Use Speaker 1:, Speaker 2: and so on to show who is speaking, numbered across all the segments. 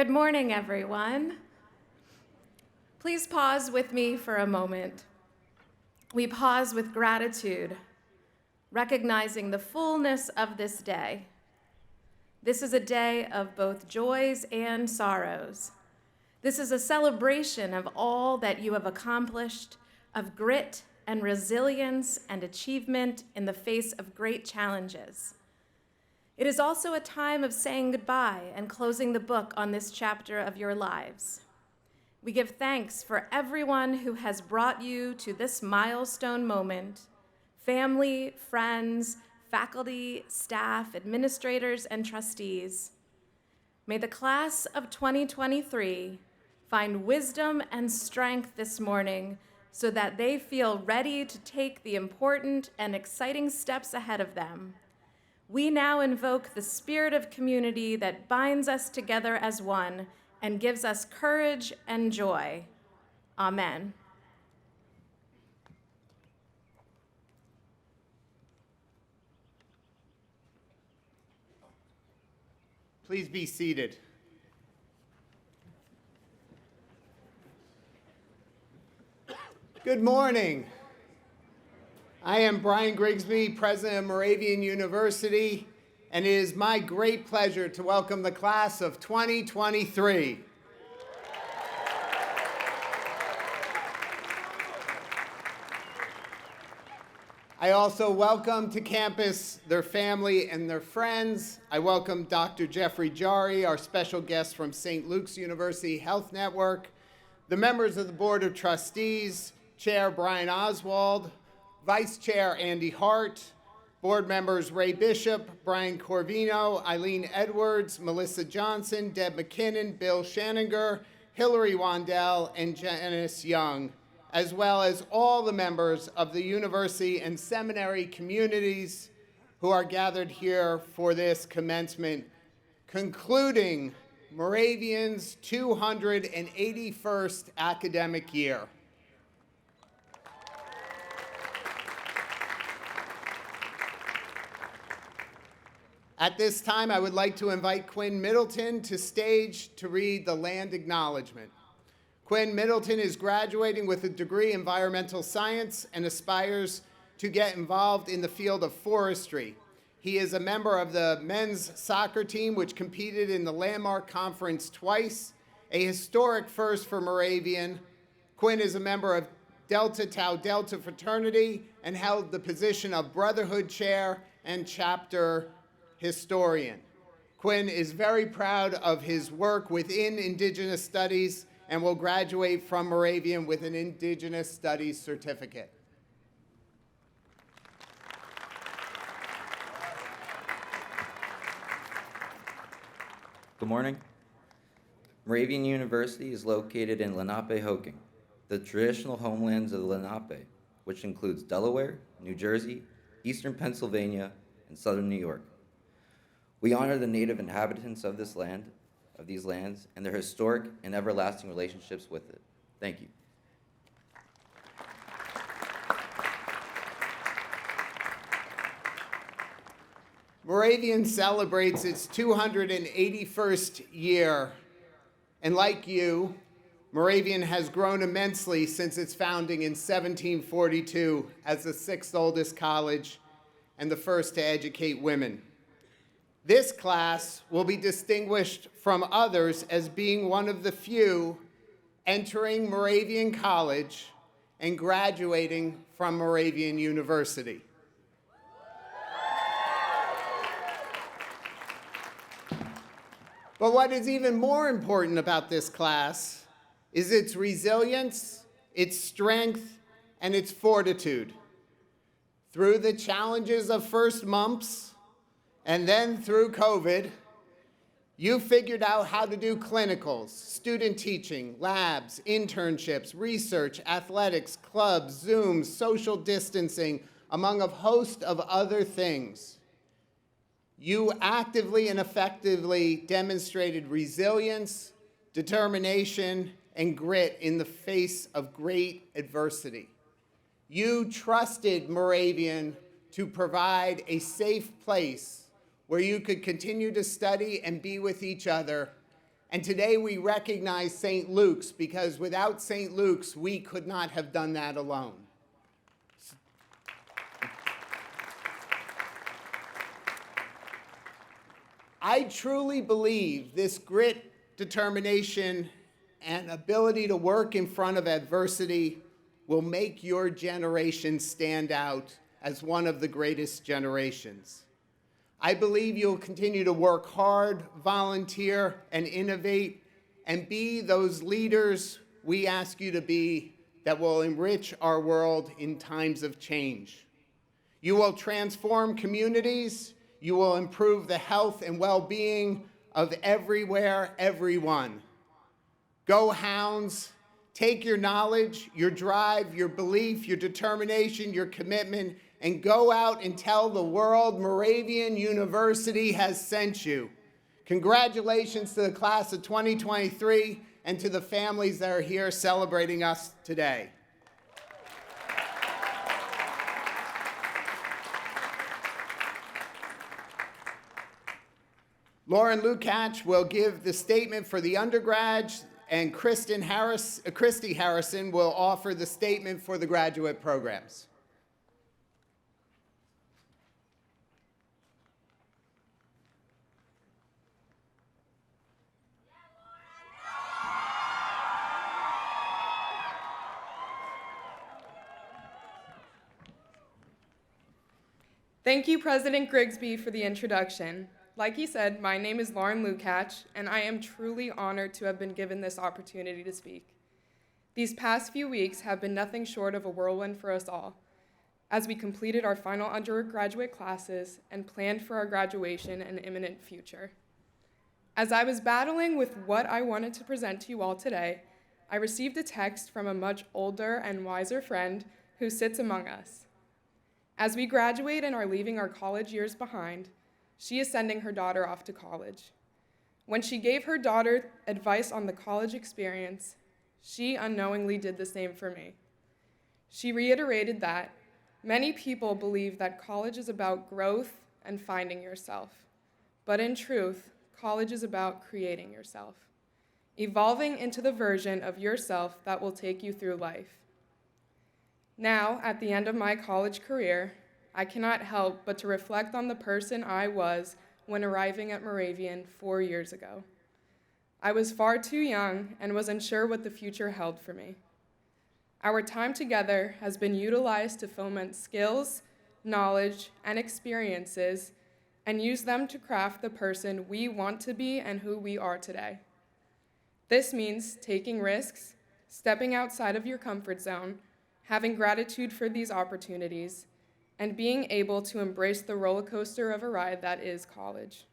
Speaker 1: Good morning, everyone. Please pause with me for a moment. We pause with gratitude, recognizing the fullness of this day. This is a day of both joys and sorrows. This is a celebration of all that you have accomplished, of grit and resilience and achievement in the face of great challenges. It is also a time of saying goodbye and closing the book on this chapter of your lives. We give thanks for everyone who has brought you to this milestone moment: family, friends, faculty, staff, administrators, and trustees. May the class of 2023 find wisdom and strength this morning so that they feel ready to take the important and exciting steps ahead of them. We now invoke the spirit of community that binds us together as one and gives us courage and joy. Amen.
Speaker 2: Please be seated. Good morning. I am Brian Grigsby, President of Moravian University, and it is my great pleasure to welcome the class of 2023. I also welcome to campus their family and their friends. I welcome Dr. Jeffrey Jari, our special guest from St. Luke's University Health Network, the members of the Board of Trustees, Chair Brian Oswald, Vice Chair Andy Hart, board members Ray Bishop, Brian Corvino, Eileen Edwards, Melissa Johnson, Deb McKinnon, Bill Shanninger, Hillary Wandell, and Janice Young, as well as all the members of the university and seminary communities who are gathered here for this commencement, concluding Moravian's 281st academic year. At this time, I would like to invite Quinn Middleton to stage to read the land acknowledgement. Quinn Middleton is graduating with a degree in environmental science and aspires to get involved in the field of forestry. He is a member of the men's soccer team, which competed in the Landmark Conference twice, a historic first for Moravian. Quinn is a member of Delta Tau Delta fraternity and held the position of Brotherhood Chair and Chapter Historian. Quinn is very proud of his work within Indigenous Studies and will graduate from Moravian with an Indigenous Studies certificate.
Speaker 3: Good morning. Moravian University is located in Lenape-Hoking, the traditional homelands of the Lenape, which includes Delaware, New Jersey, eastern Pennsylvania, and southern New York. We honor the native inhabitants of this land, of these lands, and their historic and everlasting relationships with it. Thank you.
Speaker 2: Moravian celebrates its 281st year, and like you, Moravian has grown immensely since its founding in 1742 as the sixth oldest college and the first to educate women. This class will be distinguished from others as being one of the few entering Moravian College and graduating from Moravian University. But what is even more important about this class is its resilience, its strength, and its fortitude. Through the challenges of first mumps, and then through COVID, you figured out how to do clinicals, student teaching, labs, internships, research, athletics, clubs, Zooms, social distancing, among a host of other things. You actively and effectively demonstrated resilience, determination, and grit in the face of great adversity. You trusted Moravian to provide a safe place where you could continue to study and be with each other, And today we recognize St. Luke's because without St. Luke's, we could not have done that alone. I truly believe this grit, determination, and ability to work in front of adversity will make your generation stand out as one of the greatest generations. I believe you'll continue to work hard, volunteer, and innovate, and be those leaders we ask you to be that will enrich our world in times of change. You will transform communities. You will improve the health and well-being of everyone. Go Hounds, take your knowledge, your drive, your belief, your determination, your commitment, and go out and tell the world Moravian University has sent you. Congratulations to the class of 2023 and to the families that are here celebrating us today. Lauren Lukács will give the statement for the undergrads, and Christy Harrison will offer the statement for the graduate programs.
Speaker 4: Thank you, President Grigsby, for the introduction. Like he said, my name is Lauren Lukács, and I am truly honored to have been given this opportunity to speak. These past few weeks have been nothing short of a whirlwind for us all, as we completed our final undergraduate classes and planned for our graduation and imminent future. As I was battling with what I wanted to present to you all today, I received a text from a much older and wiser friend who sits among us. As we graduate and are leaving our college years behind, she is sending her daughter off to college. When she gave her daughter advice on the college experience, she unknowingly did the same for me. She reiterated that many people believe that college is about growth and finding yourself, but in truth, college is about creating yourself, evolving into the version of yourself that will take you through life. Now, at the end of my college career, I cannot help but to reflect on the person I was when arriving at Moravian 4 years ago. I was far too young and was unsure what the future held for me. Our time together has been utilized to foment skills, knowledge, and experiences, and use them to craft the person we want to be and who we are today. This means taking risks, stepping outside of your comfort zone, having gratitude for these opportunities, and being able to embrace the roller coaster of a ride that is college.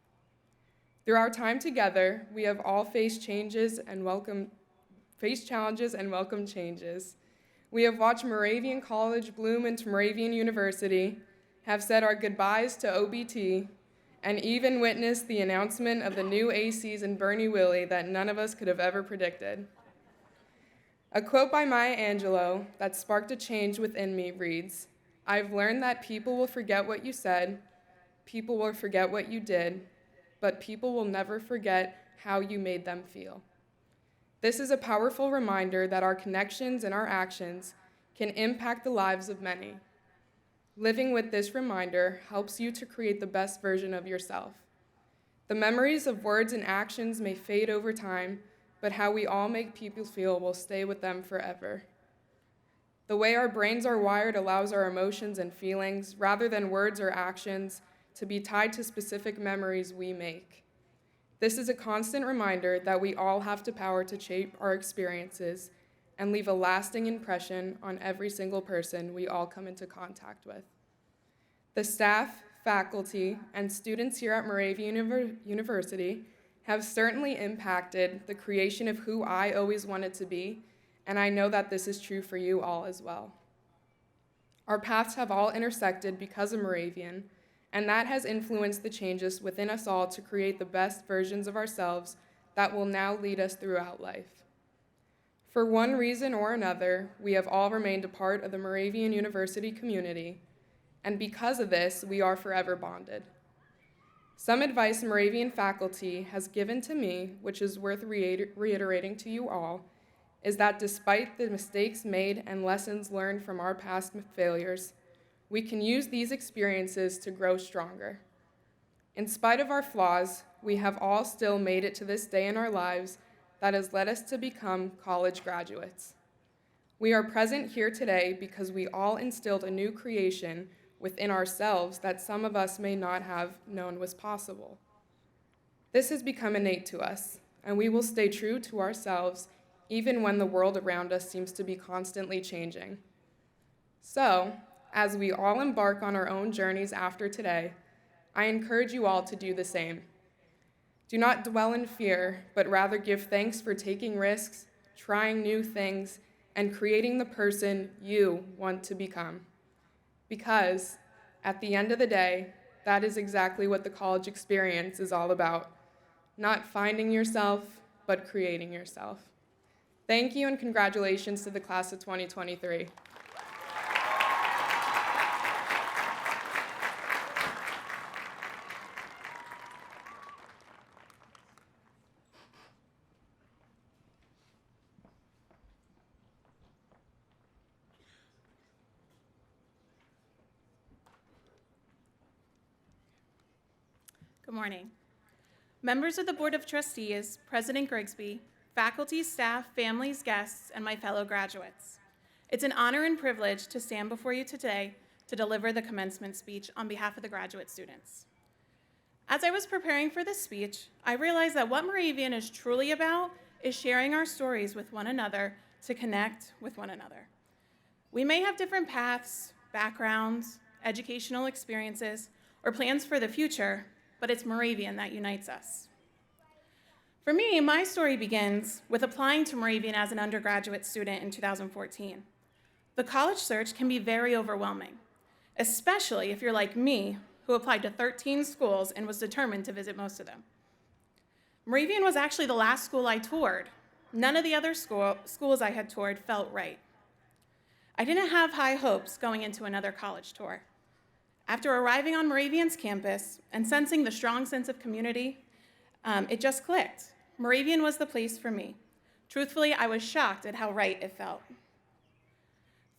Speaker 4: Through our time together, we have all faced challenges and welcome changes. We have watched Moravian College bloom into Moravian University, have said our goodbyes to OBT, and even witnessed the announcement of the new ACs in Bernie Willie that none of us could have ever predicted. A quote by Maya Angelou that sparked a change within me reads, "I've learned that people will forget what you said, people will forget what you did, but people will never forget how you made them feel." This is a powerful reminder that our connections and our actions can impact the lives of many. Living with this reminder helps you to create the best version of yourself. The memories of words and actions may fade over time, but how we all make people feel will stay with them forever. The way our brains are wired allows our emotions and feelings, rather than words or actions, to be tied to specific memories we make. This is a constant reminder that we all have the power to shape our experiences and leave a lasting impression on every single person we all come into contact with. The staff, faculty, and students here at Moravian University have certainly impacted the creation of who I always wanted to be, and I know that this is true for you all as well. Our paths have all intersected because of Moravian, and that has influenced the changes within us all to create the best versions of ourselves that will now lead us throughout life. For one reason or another, we have all remained a part of the Moravian University community, and because of this, we are forever bonded. Some advice Moravian faculty has given to me, which is worth reiterating to you all, is that despite the mistakes made and lessons learned from our past failures, we can use these experiences to grow stronger. In spite of our flaws, we have all still made it to this day in our lives that has led us to become college graduates. We are present here today because we all instilled a new creation within ourselves that some of us may not have known was possible. This has become innate to us, and we will stay true to ourselves even when the world around us seems to be constantly changing. So, as we all embark on our own journeys after today, I encourage you all to do the same. Do not dwell in fear, but rather give thanks for taking risks, trying new things, and creating the person you want to become. Because, at the end of the day, that is exactly what the college experience is all about. Not finding yourself, but creating yourself. Thank you and congratulations to the class of 2023.
Speaker 5: Good morning. Members of the Board of Trustees, President Grigsby, faculty, staff, families, guests, and my fellow graduates. It's an honor and privilege to stand before you today to deliver the commencement speech on behalf of the graduate students. As I was preparing for this speech, I realized that what Moravian is truly about is sharing our stories with one another to connect with one another. We may have different paths, backgrounds, educational experiences, or plans for the future, but it's Moravian that unites us. For me, my story begins with applying to Moravian as an undergraduate student in 2014. The college search can be very overwhelming, especially if you're like me, who applied to 13 schools and was determined to visit most of them. Moravian was actually the last school I toured. None of the other schools I had toured felt right. I didn't have high hopes going into another college tour. After arriving on Moravian's campus and sensing the strong sense of community, it just clicked. Moravian was the place for me. Truthfully, I was shocked at how right it felt.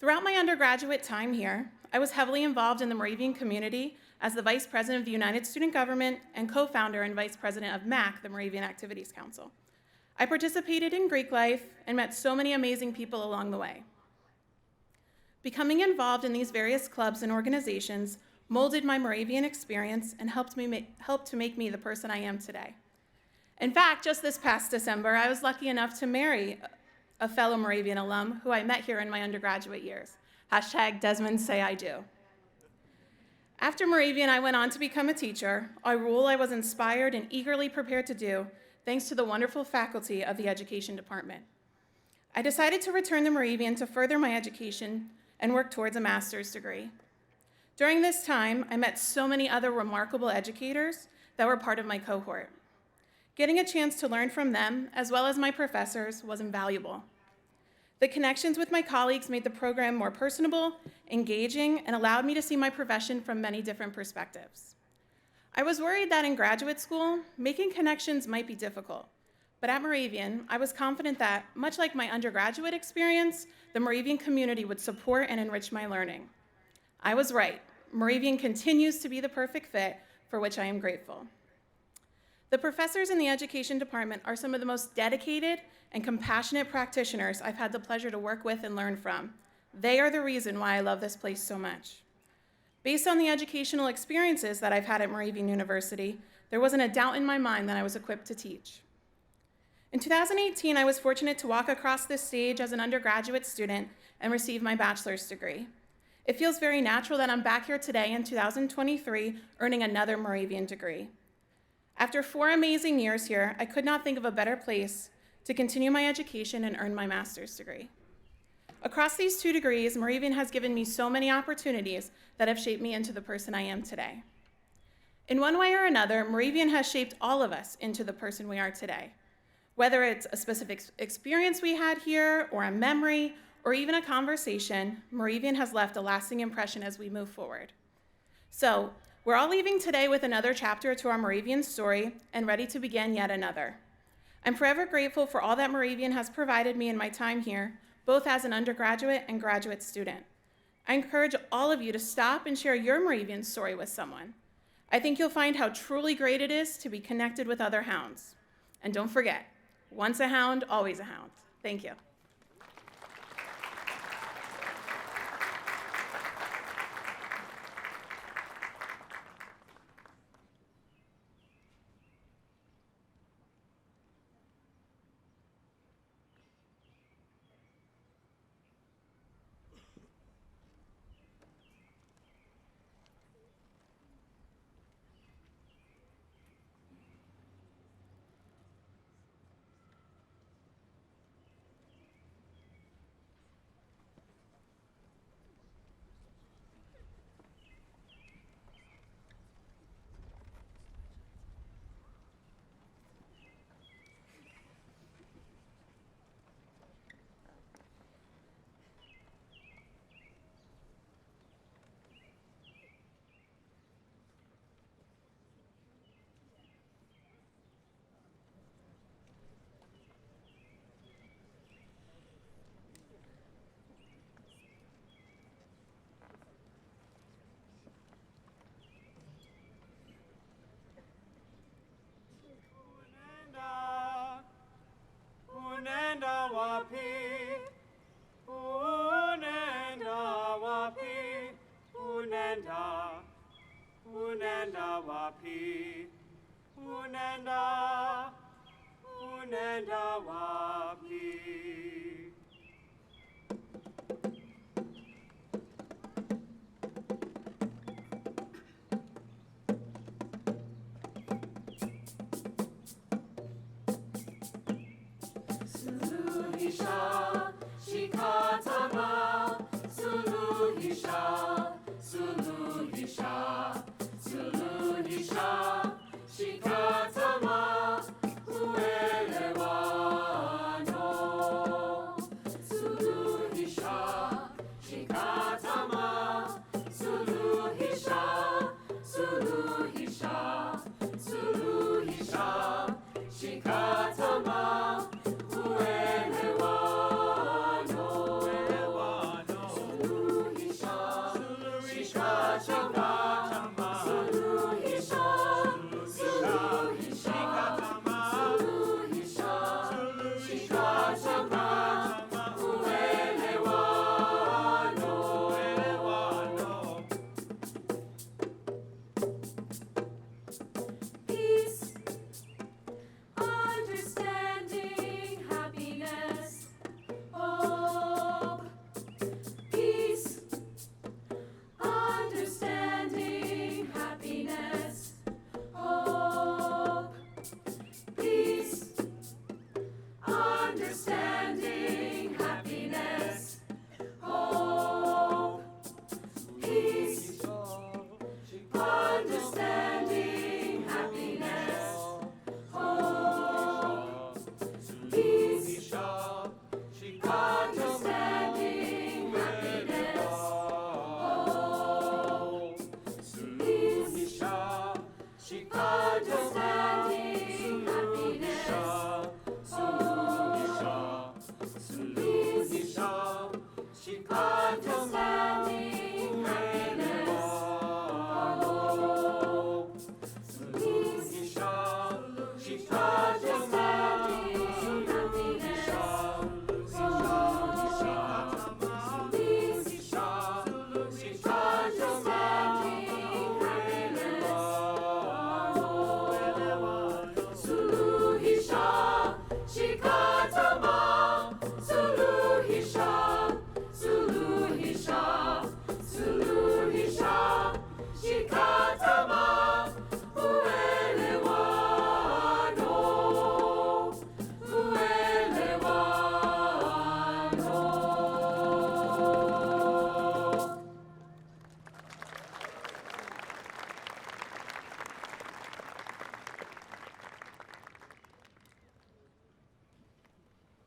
Speaker 5: Throughout my undergraduate time here, I was heavily involved in the Moravian community as the Vice President of the United Student Government and co-founder and Vice President of MAC, the Moravian Activities Council. I participated in Greek life and met so many amazing people along the way. Becoming involved in these various clubs and organizations molded my Moravian experience and helped to make me the person I am today. In fact, just this past December, I was lucky enough to marry a fellow Moravian alum who I met here in my undergraduate years. #Desmond say I do. After Moravian, I went on to become a teacher, a role I was inspired and eagerly prepared to do thanks to the wonderful faculty of the education department. I decided to return to Moravian to further my education and work towards a master's degree. During this time, I met so many other remarkable educators that were part of my cohort. Getting a chance to learn from them, as well as my professors, was invaluable. The connections with my colleagues made the program more personable, engaging, and allowed me to see my profession from many different perspectives. I was worried that in graduate school, making connections might be difficult, but at Moravian, I was confident that, much like my undergraduate experience, the Moravian community would support and enrich my learning. I was right. Moravian continues to be the perfect fit, for which I am grateful. The professors in the education department are some of the most dedicated and compassionate practitioners I've had the pleasure to work with and learn from. They are the reason why I love this place so much. Based on the educational experiences that I've had at Moravian University, there wasn't a doubt in my mind that I was equipped to teach. In 2018, I was fortunate to walk across this stage as an undergraduate student and receive my bachelor's degree. It feels very natural that I'm back here today in 2023, earning another Moravian degree. After 4 amazing years here, I could not think of a better place to continue my education and earn my master's degree. Across these 2 degrees, Moravian has given me so many opportunities that have shaped me into the person I am today. In one way or another, Moravian has shaped all of us into the person we are today. Whether it's a specific experience we had here, or a memory, or even a conversation, Moravian has left a lasting impression as we move forward. So, We're all leaving today with another chapter to our Moravian story and ready to begin yet another. I'm forever grateful for all that Moravian has provided me in my time here, both as an undergraduate and graduate student. I encourage all of you to stop and share your Moravian story with someone. I think you'll find how truly great it is to be connected with other hounds. And don't forget, once a hound, always a hound. Thank you.
Speaker 6: Unenda wapi, unenda wapi, unenda wapi, unenda wapi. Suluhisha, shikatama, suluhisha, suluhisha, suluhisha, shikatama, uelewano. Suluhisha, shikatama, suluhisha, suluhisha, suluhisha, shikatama.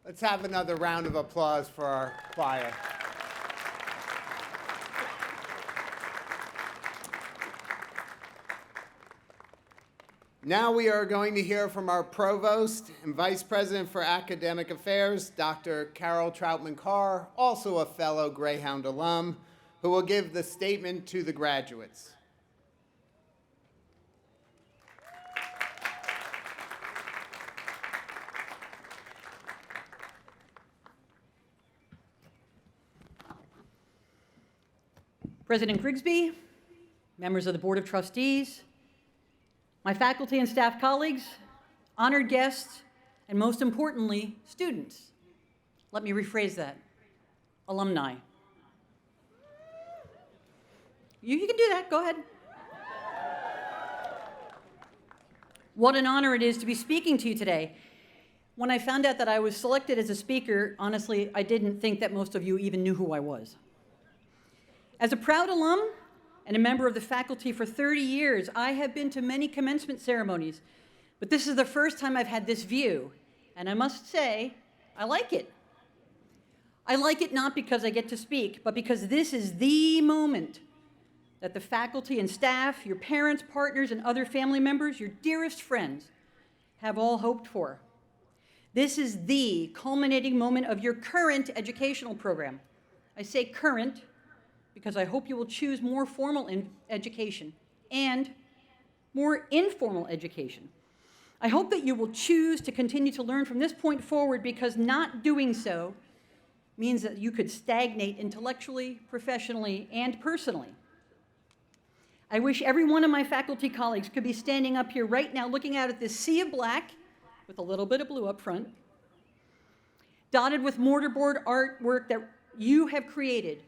Speaker 2: Let's have another round of applause for our choir. Now we are going to hear from our Provost and Vice President for Academic Affairs, Dr. Carol Troutman-Carr, also a fellow Greyhound alum, who will give the statement to the graduates.
Speaker 7: President Grigsby, members of the Board of Trustees, my faculty and staff colleagues, honored guests, and most importantly, students. Let me rephrase that, alumni. You can do that, go ahead. What an honor it is to be speaking to you today. When I found out that I was selected as a speaker, honestly, I didn't think that most of you even knew who I was. As a proud alum and a member of the faculty for 30 years, I have been to many commencement ceremonies, but this is the first time I've had this view, and I must say, I like it. I like it not because I get to speak, but because this is the moment that the faculty and staff, your parents, partners, and other family members, your dearest friends, have all hoped for. This is the culminating moment of your current educational program. I say current because I hope you will choose more formal education and more informal education. I hope that you will choose to continue to learn from this point forward, because not doing so means that you could stagnate intellectually, professionally, and personally. I wish every one of my faculty colleagues could be standing up here right now looking out at this sea of black with a little bit of blue up front, dotted with mortarboard artwork that you have created,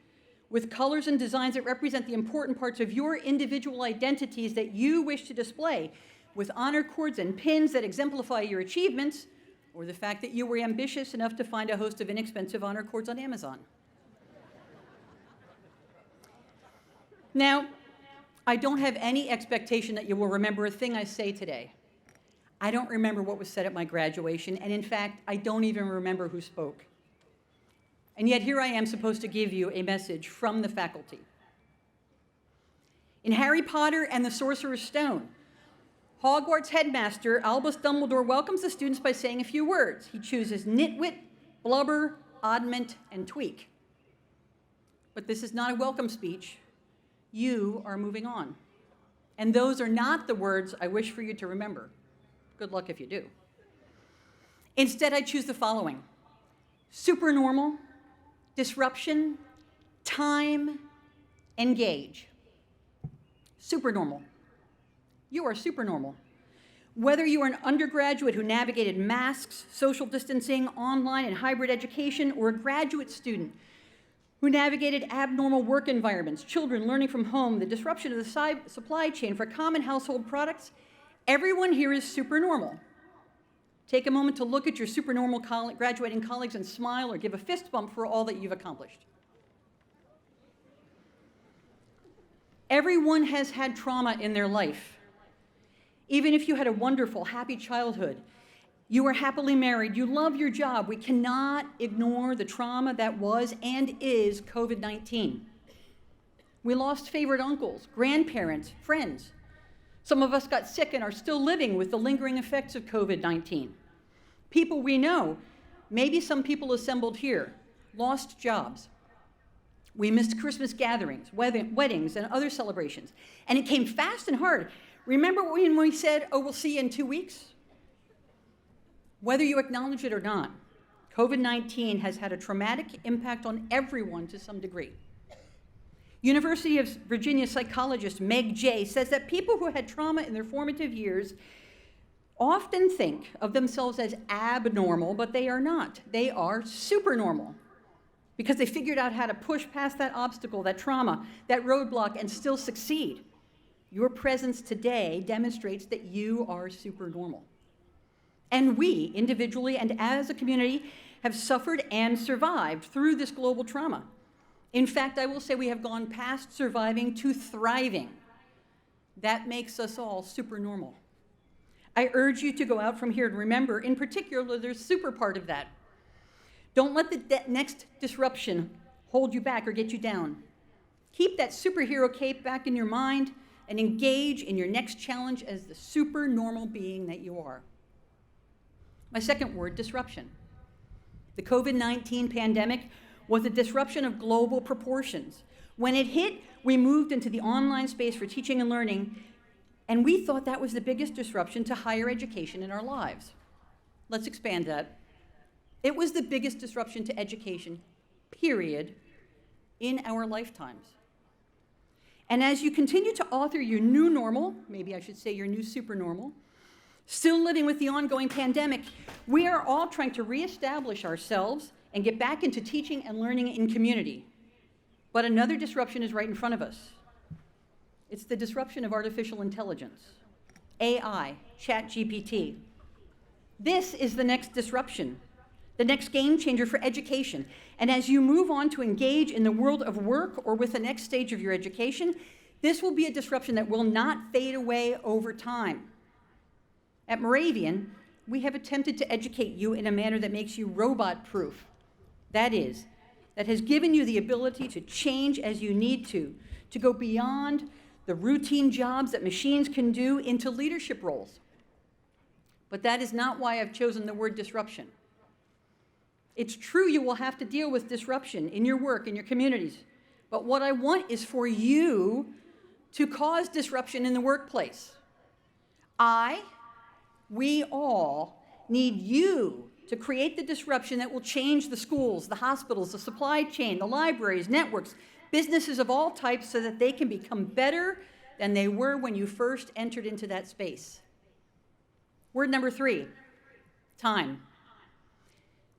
Speaker 7: with colors and designs that represent the important parts of your individual identities that you wish to display, with honor cords and pins that exemplify your achievements, or the fact that you were ambitious enough to find a host of inexpensive honor cords on Amazon. Now, I don't have any expectation that you will remember a thing I say today. I don't remember what was said at my graduation, and in fact, I don't even remember who spoke. And yet here I am supposed to give you a message from the faculty. In Harry Potter and the Sorcerer's Stone, Hogwarts headmaster Albus Dumbledore welcomes the students by saying a few words. He chooses nitwit, blubber, oddment, and tweak. But this is not a welcome speech. You are moving on. And those are not the words I wish for you to remember. Good luck if you do. Instead, I choose the following: supernormal, disruption, time, engage. Supernormal. You are supernormal. Whether you are an undergraduate who navigated masks, social distancing, online and hybrid education, or a graduate student who navigated abnormal work environments, children learning from home, the disruption of the supply chain for common household products, everyone here is supernormal. Take a moment to look at your supernormal graduating colleagues and smile, or give a fist bump for all that you've accomplished. Everyone has had trauma in their life. Even if you had a wonderful, happy childhood, you were happily married, you love your job, we cannot ignore the trauma that was and is COVID-19. We lost favorite uncles, grandparents, friends. Some of us got sick and are still living with the lingering effects of COVID-19. People we know, maybe some people assembled here, lost jobs. We missed Christmas gatherings, weddings, and other celebrations. And it came fast and hard. Remember when we said, oh, we'll see you in 2 weeks? Whether you acknowledge it or not, COVID-19 has had a traumatic impact on everyone to some degree. University of Virginia psychologist Meg Jay says that people who had trauma in their formative years often think of themselves as abnormal, but they are not. They are supernormal, because they figured out how to push past that obstacle, that trauma, that roadblock, and still succeed. Your presence today demonstrates that you are supernormal. And we, individually and as a community, have suffered and survived through this global trauma. In fact, I will say we have gone past surviving to thriving. That makes us all supernormal. I urge you to go out from here and remember, in particular, there's a super part of that. Don't let the next disruption hold you back or get you down. Keep that superhero cape back in your mind. and engage in your next challenge as the super normal being that you are. My second word, disruption. The COVID-19 pandemic was a disruption of global proportions. When it hit, we moved into the online space for teaching and learning, and we thought that was the biggest disruption to higher education in our lives. Let's expand that. It was the biggest disruption to education, period, in our lifetimes. And as you continue to author your new normal, maybe I should say your new supernormal, still living with the ongoing pandemic, we are all trying to reestablish ourselves and get back into teaching and learning in community. But another disruption is right in front of us. It's the disruption of artificial intelligence, AI, ChatGPT. This is the next disruption, the next game changer for education. And as you move on to engage in the world of work or with the next stage of your education, this will be a disruption that will not fade away over time. At Moravian, we have attempted to educate you in a manner that makes you robot-proof. That is, that has given you the ability to change as you need to go beyond the routine jobs that machines can do into leadership roles. But that is not why I've chosen the word disruption. It's true you will have to deal with disruption in your work, in your communities. But what I want is for you to cause disruption in the workplace. We all need you to create the disruption that will change the schools, the hospitals, the supply chain, the libraries, networks, businesses of all types so that they can become better than they were when you first entered into that space. Word number 3, time.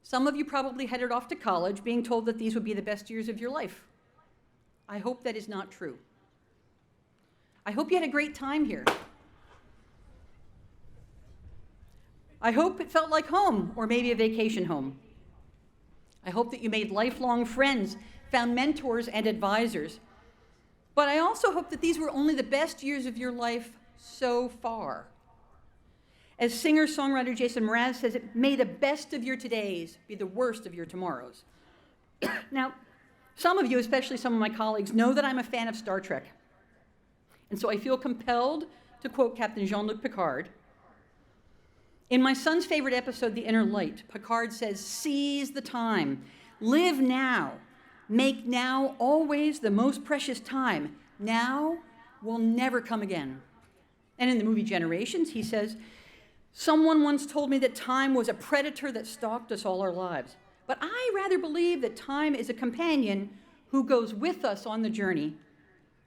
Speaker 7: Some of you probably headed off to college being told that these would be the best years of your life. I hope that is not true. I hope you had a great time here. I hope it felt like home, or maybe a vacation home. I hope that you made lifelong friends, found mentors and advisors. But I also hope that these were only the best years of your life so far. As singer-songwriter Jason Mraz says, may the best of your todays be the worst of your tomorrows. Now, some of you, especially some of my colleagues, know that I'm a fan of Star Trek. And so I feel compelled to quote Captain Jean-Luc Picard. In my son's favorite episode, The Inner Light, Picard says, seize the time, live now, make now always the most precious time. Now will never come again. And in the movie Generations, he says, someone once told me that time was a predator that stalked us all our lives. But I rather believe that time is a companion who goes with us on the journey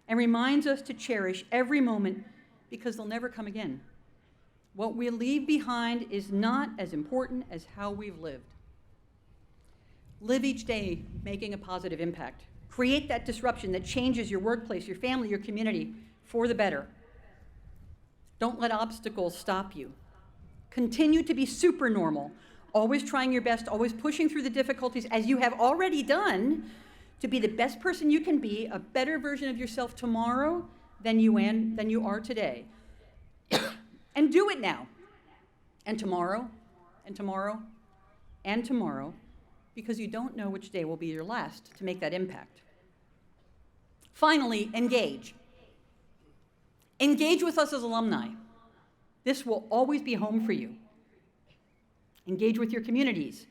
Speaker 7: and reminds us to cherish every moment because they'll never come again. What we leave behind is not as important as how we've lived. Live each day making a positive impact. Create that disruption that changes your workplace, your family, your community for the better. Don't let obstacles stop you. Continue to be super normal, always trying your best, always pushing through the difficulties as you have already done to be the best person you can be, a better version of yourself tomorrow than you are today. And do it now, and tomorrow, and tomorrow, and tomorrow, because you don't know which day will be your last to make that impact. Finally, engage. Engage with us as alumni. This will always be home for you. Engage with your communities.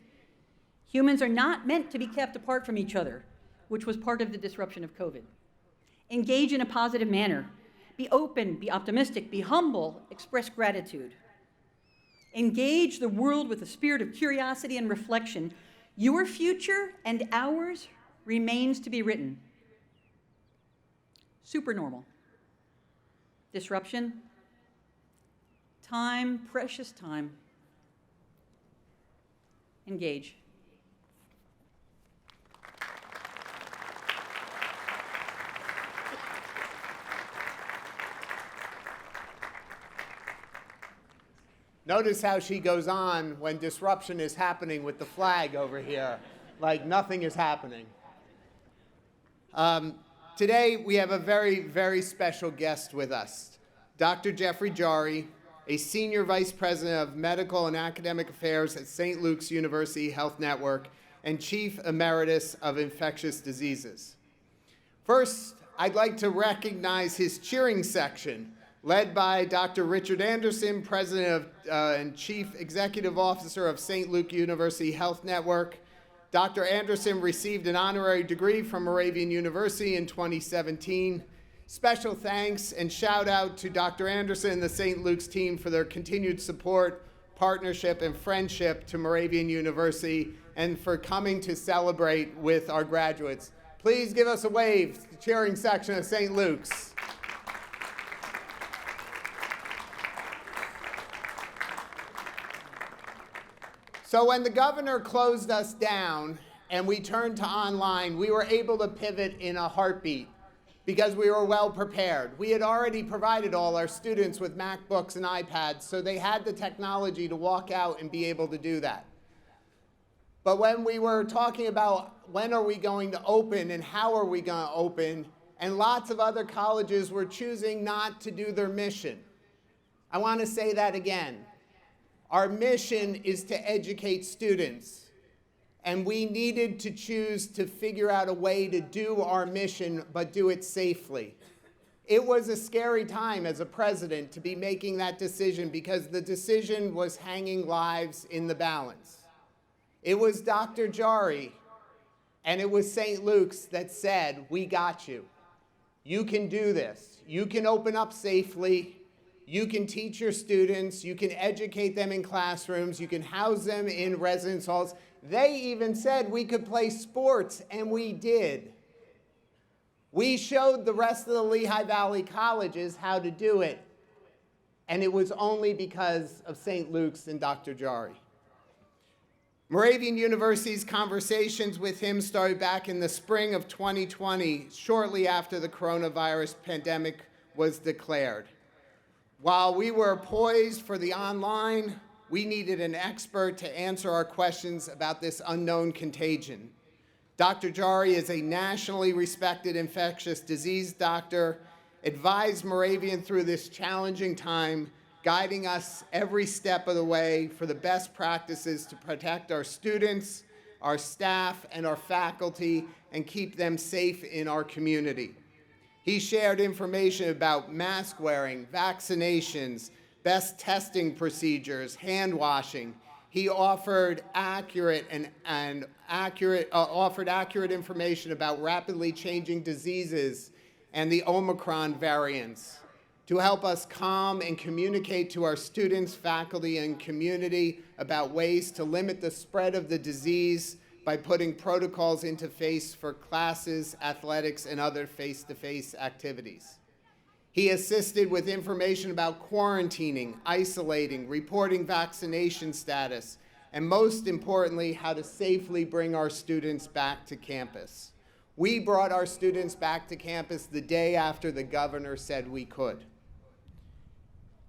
Speaker 7: Humans are not meant to be kept apart from each other, which was part of the disruption of COVID. Engage in a positive manner. Be open, be optimistic, be humble, express gratitude. Engage the world with a spirit of curiosity and reflection. Your future and ours remains to be written. Supernormal. Disruption. Time, precious time. Engage.
Speaker 2: Notice how she goes on when disruption is happening with the flag over here, like nothing is happening. Today, we have a very, very special guest with us, Dr. Jeffrey Jari, a Senior Vice President of Medical and Academic Affairs at St. Luke's University Health Network and Chief Emeritus of Infectious Diseases. First, I'd like to recognize his cheering section, led by Dr. Richard Anderson, President and Chief Executive Officer of St. Luke University Health Network. Dr. Anderson received an honorary degree from Moravian University in 2017. Special thanks and shout out to Dr. Anderson and the St. Luke's team for their continued support, partnership, and friendship to Moravian University and for coming to celebrate with our graduates. Please give us a wave to the cheering section of St. Luke's. So when the governor closed us down and we turned to online, we were able to pivot in a heartbeat because we were well prepared. We had already provided all our students with MacBooks and iPads, so they had the technology to walk out and be able to do that. But when we were talking about when are we going to open and how are we going to open, and lots of other colleges were choosing not to do their mission. I want to say that again. Our mission is to educate students, and we needed to choose to figure out a way to do our mission, but do it safely. It was a scary time as a president to be making that decision because the decision was hanging lives in the balance. It was Dr. Jari and it was St. Luke's that said, we got you. You can do this. You can open up safely. You can teach your students, you can educate them in classrooms, you can house them in residence halls. They even said we could play sports, and we did. We showed the rest of the Lehigh Valley colleges how to do it, and it was only because of St. Luke's and Dr. Jari. Moravian University's conversations with him started back in the spring of 2020, shortly after the coronavirus pandemic was declared. While we were poised for the online, we needed an expert to answer our questions about this unknown contagion. Dr. Jari is a nationally respected infectious disease doctor, advised Moravian through this challenging time, guiding us every step of the way for the best practices to protect our students, our staff, and our faculty, and keep them safe in our community. He shared information about mask wearing, vaccinations, best testing procedures, hand washing. He offered accurate information about rapidly changing diseases and the Omicron variants to help us calm and communicate to our students, faculty, and community about ways to limit the spread of the disease by putting protocols into place for classes, athletics, and other face-to-face activities. He assisted with information about quarantining, isolating, reporting vaccination status, and most importantly, how to safely bring our students back to campus. We brought our students back to campus the day after the governor said we could.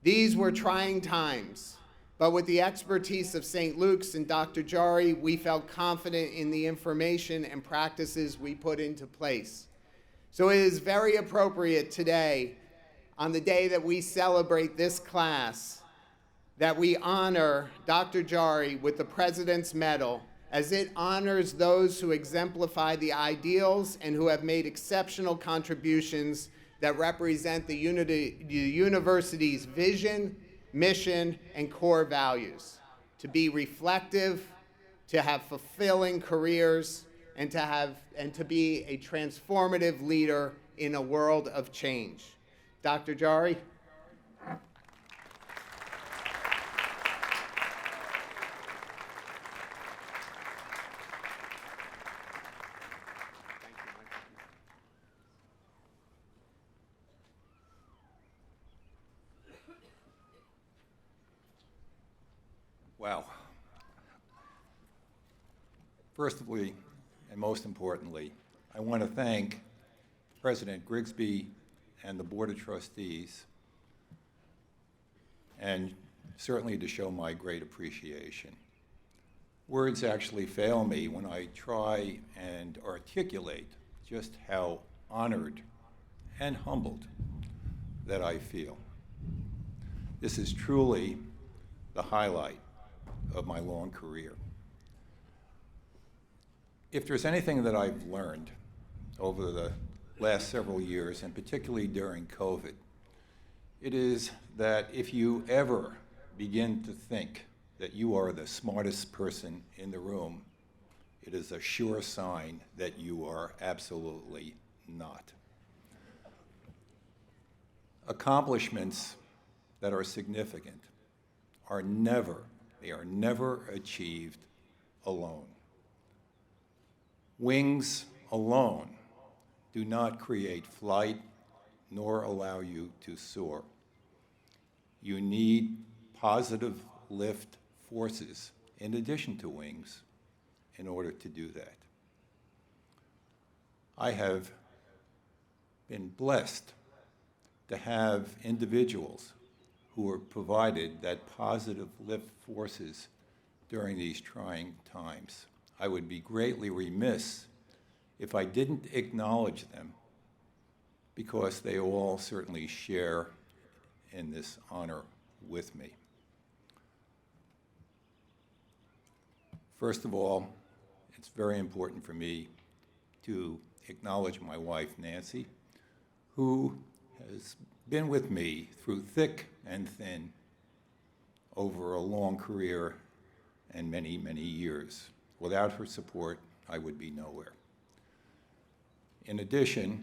Speaker 2: These were trying times. But with the expertise of St. Luke's and Dr. Jari, we felt confident in the information and practices we put into place. So it is very appropriate today, on the day that we celebrate this class, that we honor Dr. Jari with the President's Medal, as it honors those who exemplify the ideals and who have made exceptional contributions that represent the university's vision, mission, and core values: to be reflective, to have fulfilling careers, and to be a transformative leader in a world of change. Dr. Jari.
Speaker 8: Wow. First of all, and most importantly, I want to thank President Grigsby and the Board of Trustees, and certainly to show my great appreciation. Words actually fail me when I try and articulate just how honored and humbled that I feel. This is truly the highlight of my long career. If there's anything that I've learned over the last several years, and particularly during COVID, it is that if you ever begin to think that you are the smartest person in the room, it is a sure sign that you are absolutely not. Accomplishments that are significant are never achieved alone. Wings alone do not create flight nor allow you to soar. You need positive lift forces in addition to wings in order to do that. I have been blessed to have individuals who have provided that positive lift forces during these trying times. I would be greatly remiss if I didn't acknowledge them, because they all certainly share in this honor with me. First of all, it's very important for me to acknowledge my wife, Nancy, who has been with me through thick and thin over a long career and many, many years. Without her support, I would be nowhere. In addition,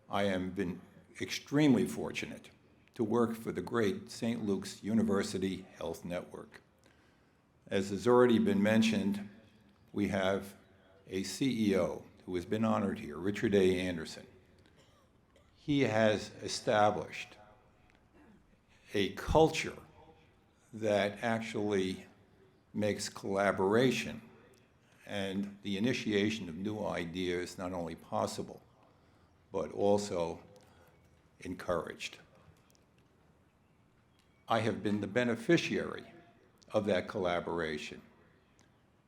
Speaker 8: I have been extremely fortunate to work for the great St. Luke's University Health Network. As has already been mentioned, we have a CEO who has been honored here, Richard A. Anderson. He has established a culture that actually makes collaboration and the initiation of new ideas not only possible, but also encouraged. I have been the beneficiary of that collaboration.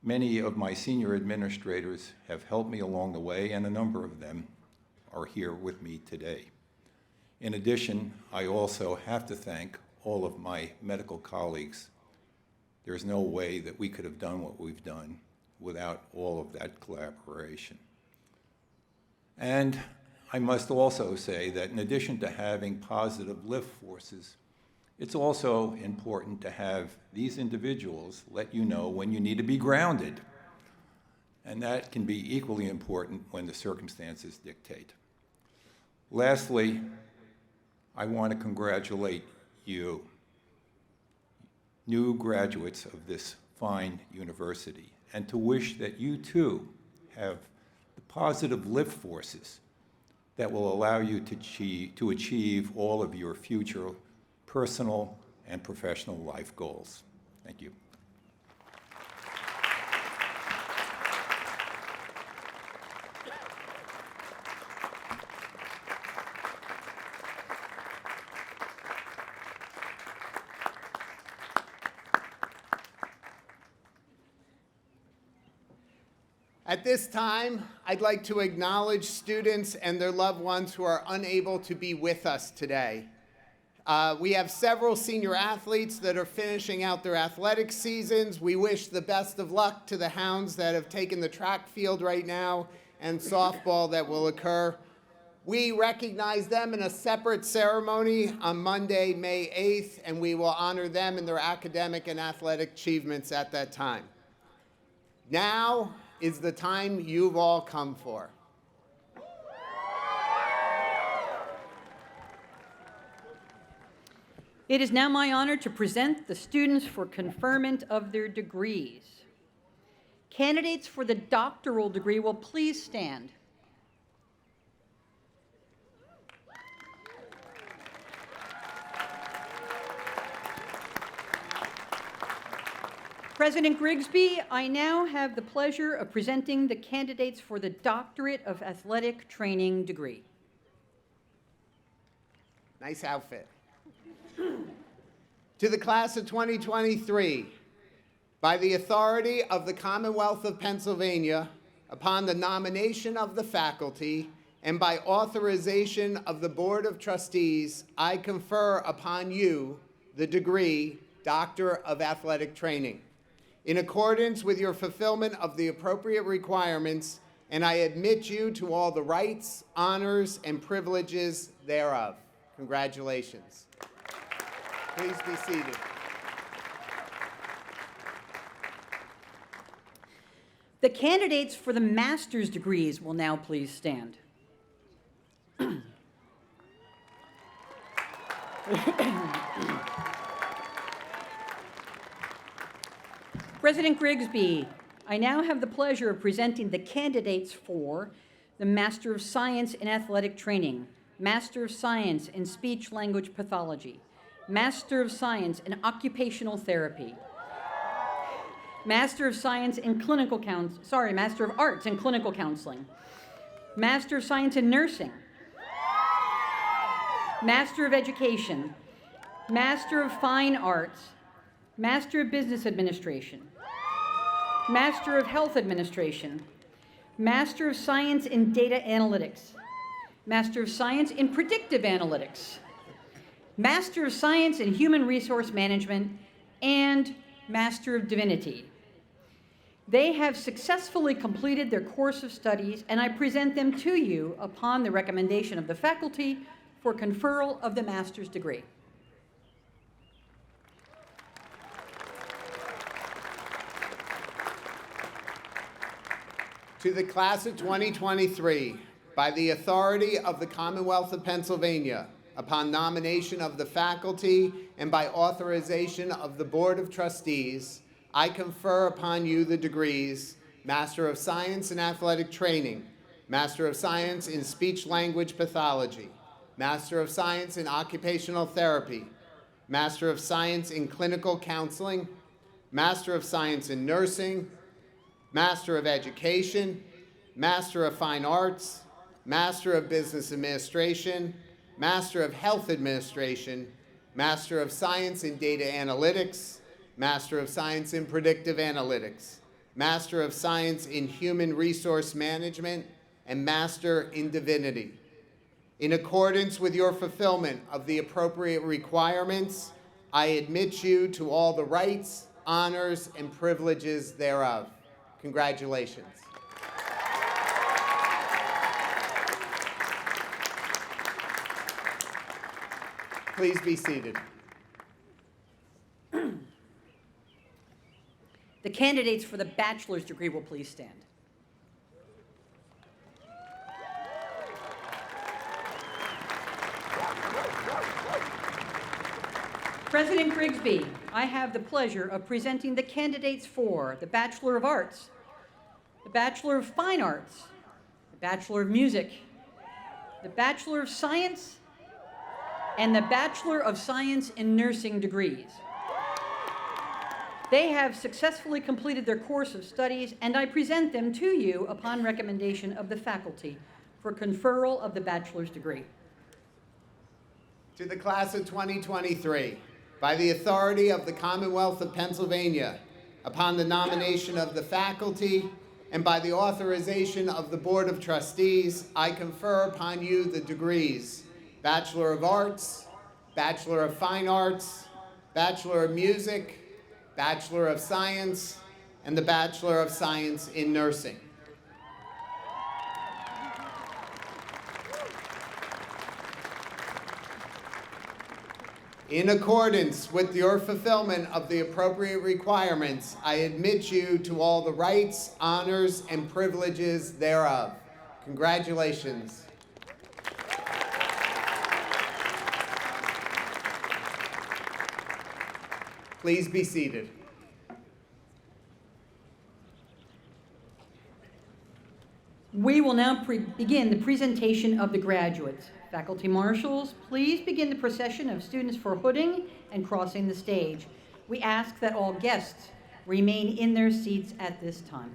Speaker 8: Many of my senior administrators have helped me along the way, and a number of them are here with me today. In addition, I also have to thank all of my medical colleagues. There's no way that we could have done what we've done without all of that collaboration. And I must also say that in addition to having positive lift forces, it's also important to have these individuals let you know when you need to be grounded. And that can be equally important when the circumstances dictate. Lastly, I want to congratulate you, new graduates of this fine university, and to wish that you too have the positive lift forces that will allow you to achieve all of your future personal and professional life goals. Thank you.
Speaker 2: At this time, I'd like to acknowledge students and their loved ones who are unable to be with us today. We have several senior athletes that are finishing out their athletic seasons. We wish the best of luck to the Hounds that have taken the track field right now and softball that will occur. We recognize them in a separate ceremony on Monday, May 8th, and we will honor them in their academic and athletic achievements at that time. Now is the time you've all come for.
Speaker 7: It is now my honor to present the students for conferment of their degrees. Candidates for the doctoral degree will please stand. President Grigsby, I now have the pleasure of presenting the candidates for the Doctorate of Athletic Training degree.
Speaker 2: Nice outfit. To the class of 2023, by the authority of the Commonwealth of Pennsylvania, upon the nomination of the faculty, and by authorization of the Board of Trustees, I confer upon you the degree Doctor of Athletic Training. In accordance with your fulfillment of the appropriate requirements, and I admit you to all the rights, honors, and privileges thereof. Congratulations. Please be seated.
Speaker 7: The candidates for the master's degrees will now please stand. President Grigsby, I now have the pleasure of presenting the candidates for the Master of Science in Athletic Training, Master of Science in Speech Language Pathology, Master of Science in Occupational Therapy, Master of Science in Clinical Master of Arts in Clinical Counseling, Master of Science in Nursing, Master of Education, Master of Fine Arts, Master of Business Administration, Master of Health Administration, Master of Science in Data Analytics, Master of Science in Predictive Analytics, Master of Science in Human Resource Management, and Master of Divinity. They have successfully completed their course of studies, and I present them to you upon the recommendation of the faculty for conferral of the master's degree.
Speaker 2: To the class of 2023, by the authority of the Commonwealth of Pennsylvania, upon nomination of the faculty and by authorization of the Board of Trustees, I confer upon you the degrees Master of Science in Athletic Training, Master of Science in Speech Language Pathology, Master of Science in Occupational Therapy, Master of Science in Clinical Counseling, Master of Science in Nursing, Master of Education, Master of Fine Arts, Master of Business Administration, Master of Health Administration, Master of Science in Data Analytics, Master of Science in Predictive Analytics, Master of Science in Human Resource Management, and Master in Divinity. In accordance with your fulfillment of the appropriate requirements, I admit you to all the rights, honors, and privileges thereof. Congratulations. Please be seated.
Speaker 7: The candidates for the bachelor's degree will please stand. President Grigsby, I have the pleasure of presenting the candidates for the Bachelor of Arts, the Bachelor of Fine Arts, the Bachelor of Music, the Bachelor of Science, and the Bachelor of Science in Nursing degrees. They have successfully completed their course of studies, and I present them to you upon recommendation of the faculty for conferral of the bachelor's degree.
Speaker 2: To the class of 2023, by the authority of the Commonwealth of Pennsylvania, upon the nomination of the faculty and by the authorization of the Board of Trustees, I confer upon you the degrees Bachelor of Arts, Bachelor of Fine Arts, Bachelor of Music, Bachelor of Science, and the Bachelor of Science in Nursing. In accordance with your fulfillment of the appropriate requirements, I admit you to all the rights, honors, and privileges thereof. Congratulations. Please be seated.
Speaker 7: We will now begin the presentation of the graduates. Faculty marshals, please begin the procession of students for hooding and crossing the stage. We ask that all guests remain in their seats at this time.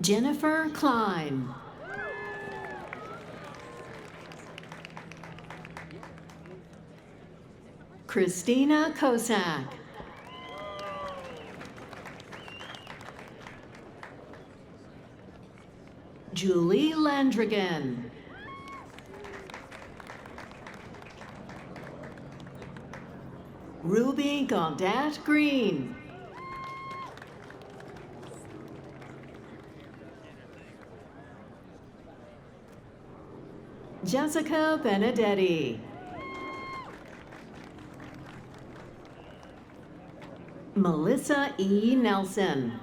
Speaker 9: Jennifer Klein. Christina Kosak. Julie Landrigan. Ruby Gaudet Green. Jessica Benedetti. Melissa E. Nelson.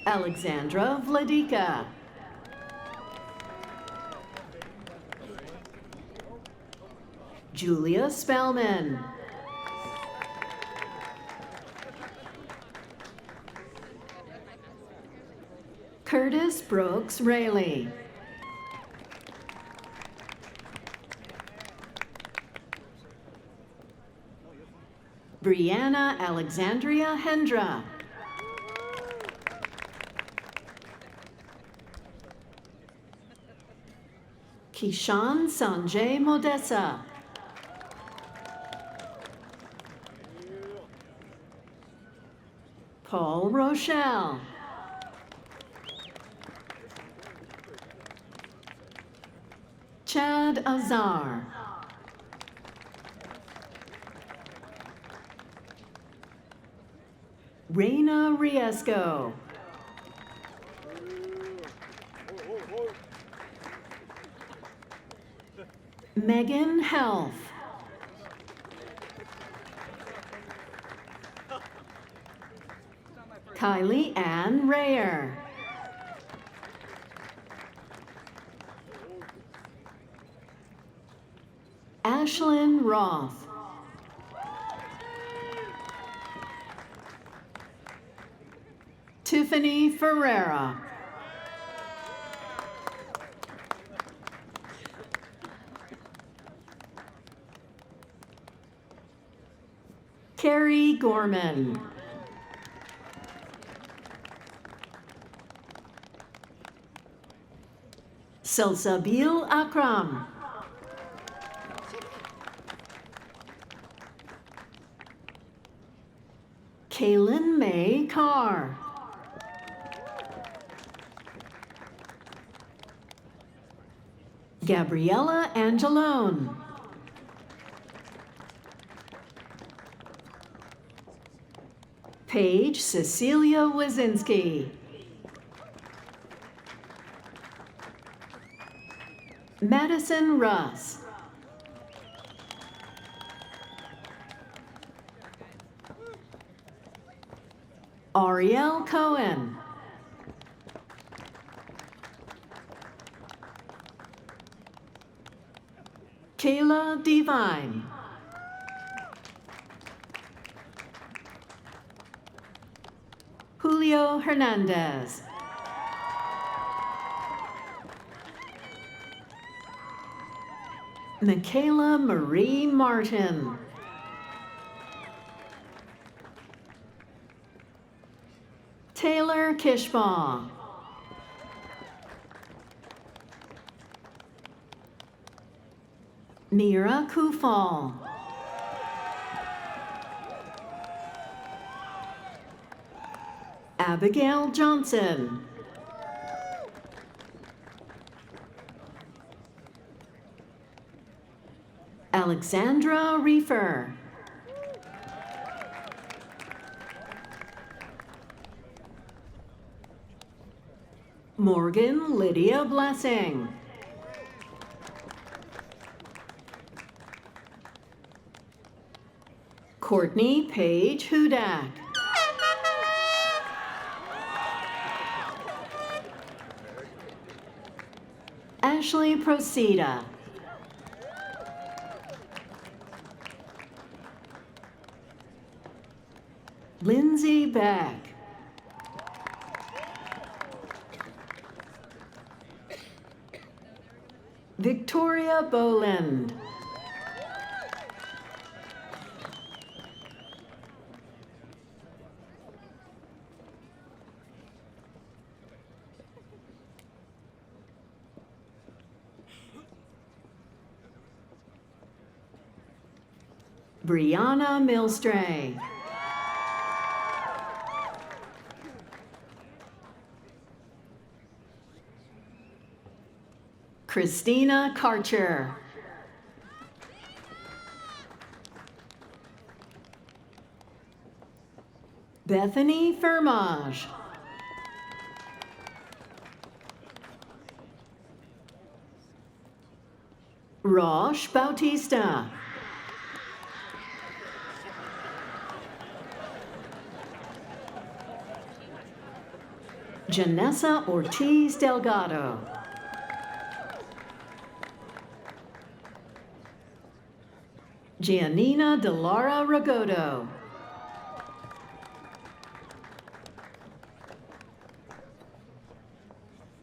Speaker 9: Alexandra Vladika. Julia Spellman. Curtis Brooks Rayleigh. Brianna Alexandria Hendra. Kishan Sanjay Modessa. Paul Rochelle. Chad Azar. Reina Riesco. Megan Health. Kylie Ann Rayer. Ashlyn Roth. Tiffany Ferreira. Carrie Gorman. Salsabil Akram. Kaylin May Carr. Gabriella Angelone. Paige Cecilia Wazinski. Madison Russ. Ariel Cohen. Kayla Devine. Julio Hernandez. Michaela Marie Martin. Taylor Kishbaugh. Mira Kufal. Abigail Johnson. Alexandra Reefer. Morgan Lydia Blessing. Courtney Paige Hudak. Ashley Procida. Lindsay Beck. Victoria Boland. Brianna Milstray. Christina Karcher. Bethany Firmage. Rosh Bautista. Janessa Ortiz Delgado. Giannina Delara Ragoto.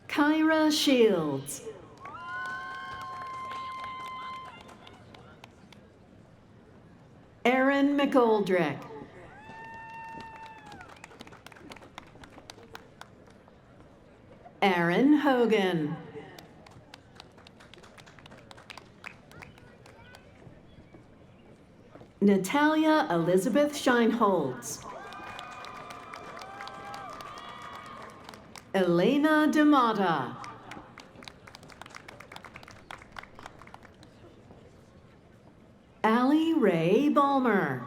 Speaker 9: Kyra Shields. Aaron McGoldrick. Aaron Hogan. Natalia Elizabeth Scheinholz. Elena D'Amata. Allie Ray Balmer.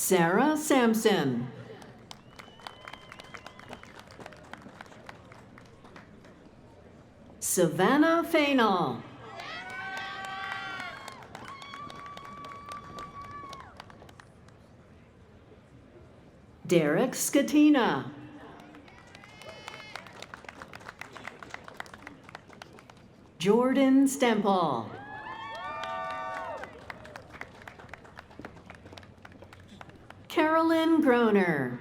Speaker 9: Sarah Sampson. Savannah Fainall. Derek Scatina. Jordan Stempel. Carolyn Groner.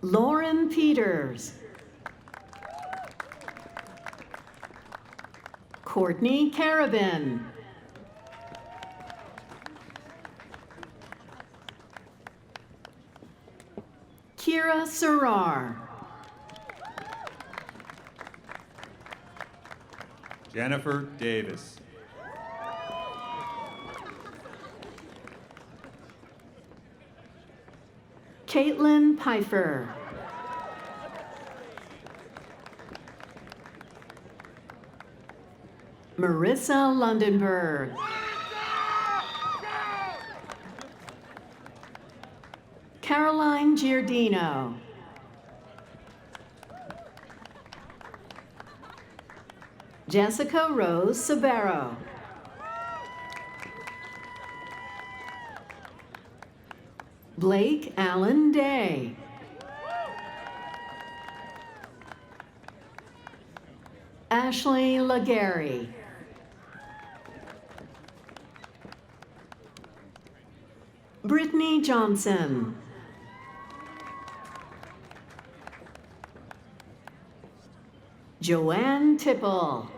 Speaker 9: Lauren Peters. Courtney Carabin. Kira Sarar.
Speaker 10: Jennifer Davis.
Speaker 9: Caitlin Pfeiffer. Marissa Lundenberg. Caroline Giardino. Jessica Rose Sabero. Blake Allen Day. Ashley Legary. Brittany Johnson. Joanne Tipple.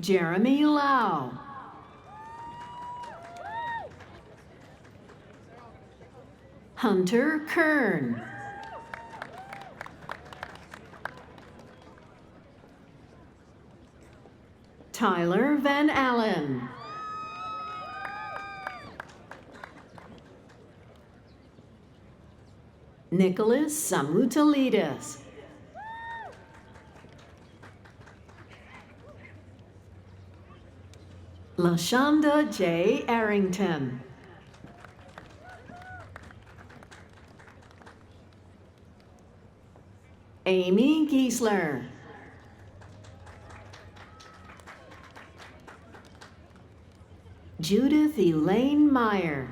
Speaker 9: Jeremy Lau. Hunter Kern. Tyler Van Allen. Nicholas Samutalidis. LaShonda J. Arrington. Amy Giesler. Judith Elaine Meyer.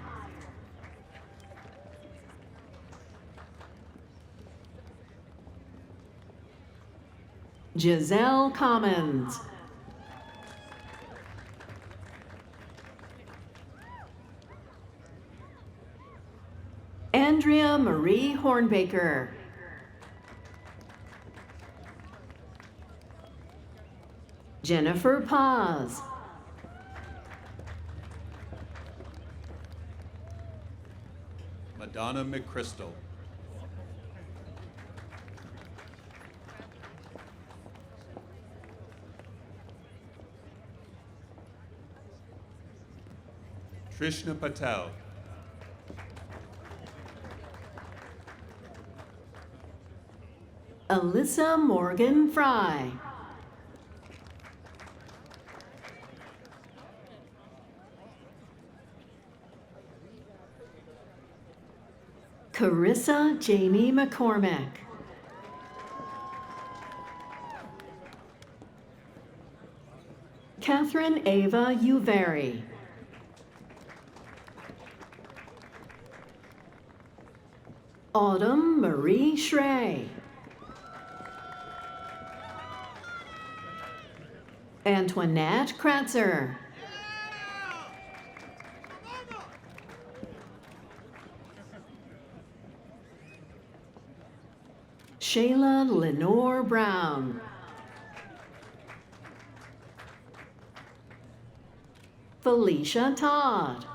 Speaker 9: Giselle Commons. Andrea Marie Hornbaker. Jennifer Paz.
Speaker 10: Adana McChrystal. Trishna Patel.
Speaker 9: Alyssa Morgan Fry. Carissa Jamie McCormick. Catherine Ava Uveri. Autumn Marie Schrey. Antoinette Kratzer. Shayla Lenore Brown. Felicia Todd.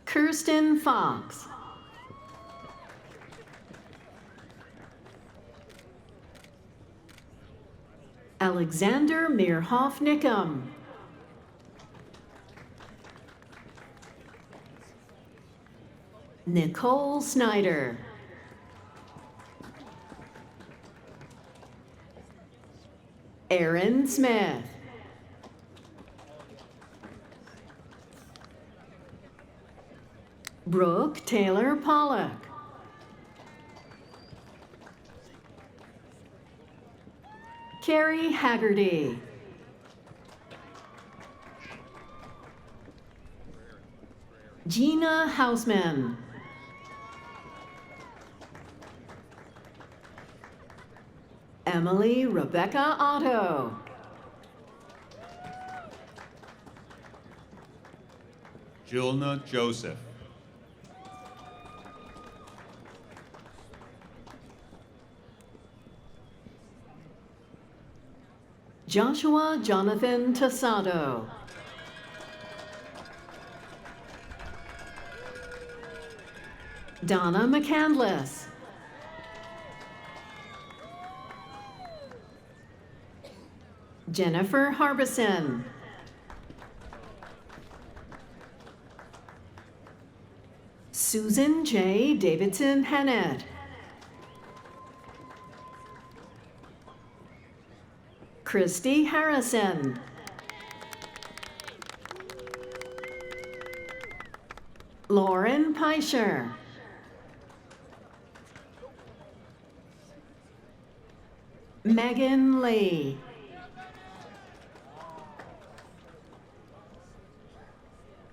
Speaker 9: Kirsten Fox. Alexander Meerhoff Nickum. Nicole Snyder. Aaron Smith. Brooke Taylor Pollock. Carrie Haggerty. Gina Hausman. Emily Rebecca Otto.
Speaker 10: Julna Joseph.
Speaker 9: Joshua Jonathan Tassado. Donna McCandless. Jennifer Harbison. Susan J. Davidson Hennett. Christy Harrison. Lauren Peischer. Megan Lee.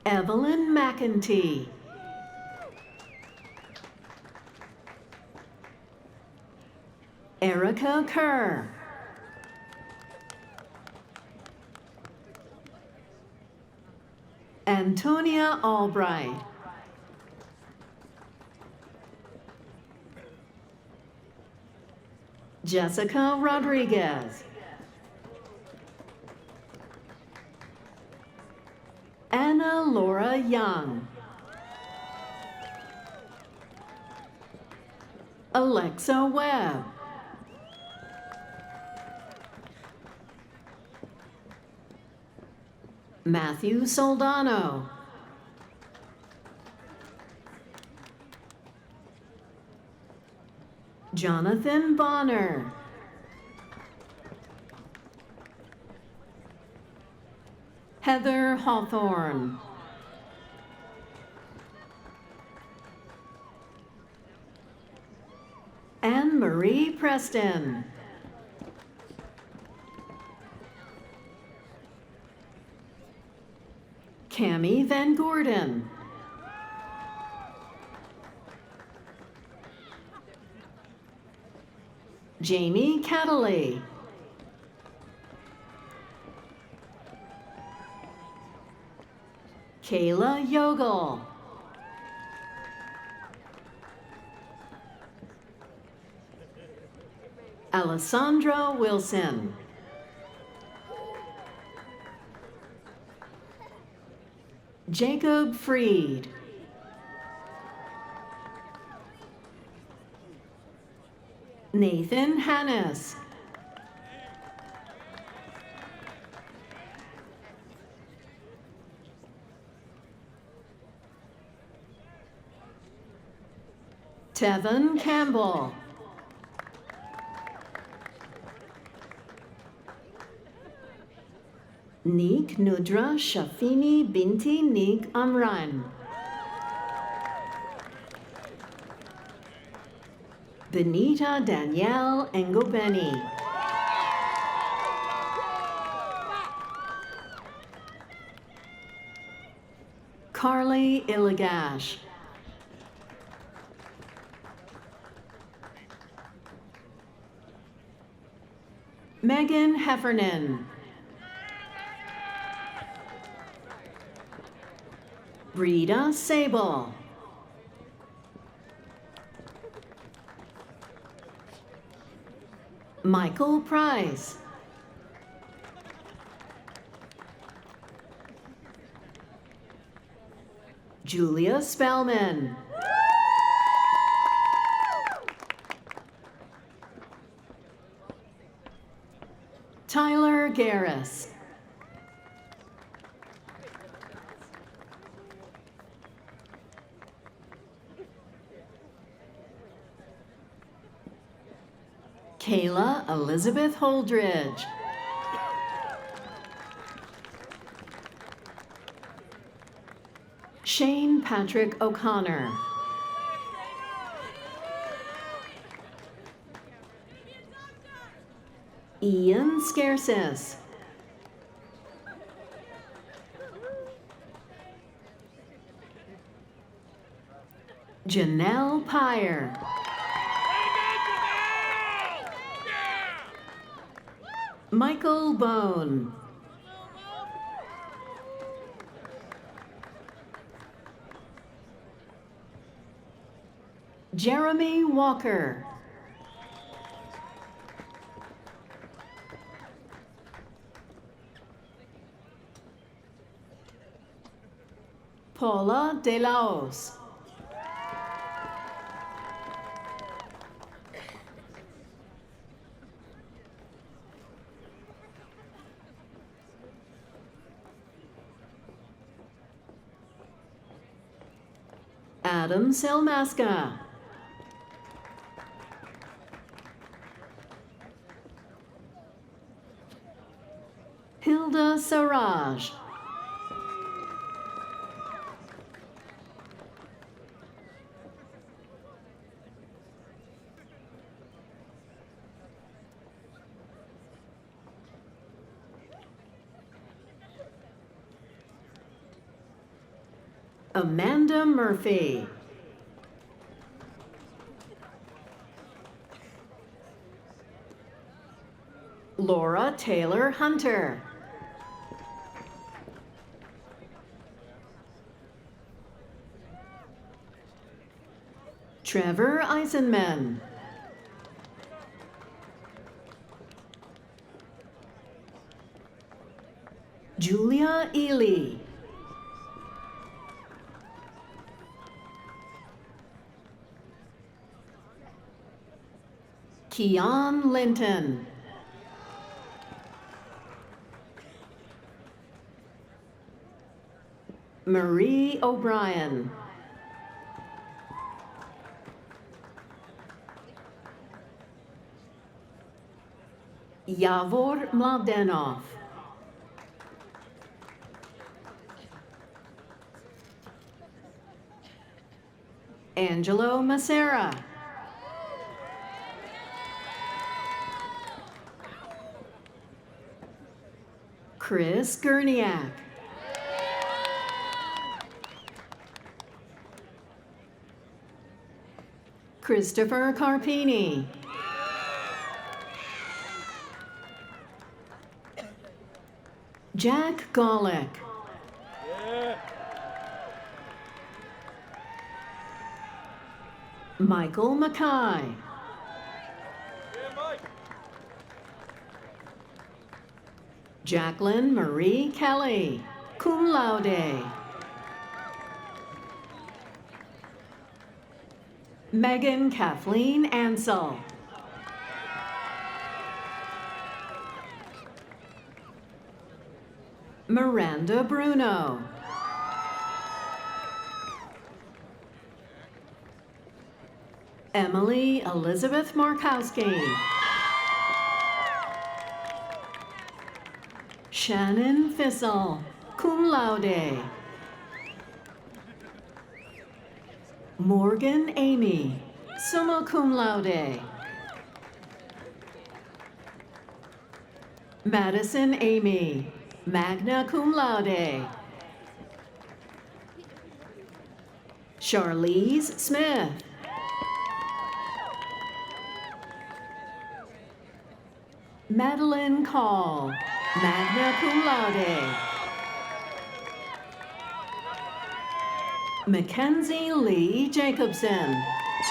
Speaker 9: Evelyn McEntee. Erica Kerr. Antonia Albright. Jessica Rodriguez. Anna Laura Young. Alexa Webb. Matthew Soldano. Jonathan Bonner. Heather Hawthorne. Anne Marie Preston. Cammie Van Gordon. Jamie Cataley. Kayla Yogel. Alessandra Wilson. Jacob Freed. Nathan Hannes. Tevin Campbell. Neek Nudra Shafini Binti Neek Amran. Benita Danielle Ngobeni. Carly Illigash. Megan Heffernan. Breda Sable. Michael Price. Julia Spellman. Tyler Garris. Kayla Elizabeth Holdridge. Shane Patrick O'Connor. Ian Scarsis. Janelle Pyre. Michael Bone. Jeremy Walker. Paula De Laos. Adam Selmaska. Hilda Saraj. Amanda Murphy. Laura Taylor Hunter. Trevor Eisenman. Julia Ely. Keon Linton. Marie O'Brien. Yavor Mladenov. Angelo Macera. Chris Gurniak. Christopher Carpini. Jack Golick. Michael Mackay. Jacqueline Marie Kelly, cum laude. Megan Kathleen Ansell. Miranda Bruno. Emily Elizabeth Markowski. Shannon Fissel, cum laude. Morgan Amy, summa cum laude. Madison Amy, magna cum laude. Charlize Smith. Madeline Call, magna cum laude. Mackenzie Lee Jacobson,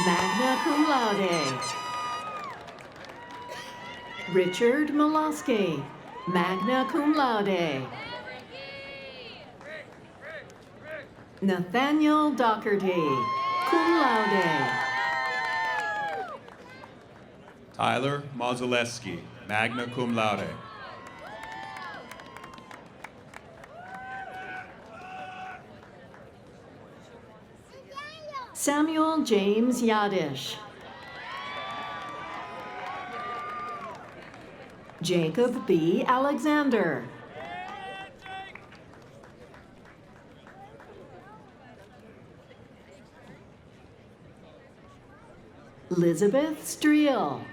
Speaker 9: magna cum laude. Richard Molosky, magna cum laude. Nathaniel Doherty, cum laude.
Speaker 10: Tyler Mazuleski, magna cum laude.
Speaker 9: Samuel James Yadish. Jacob B. Alexander. Elizabeth Streel.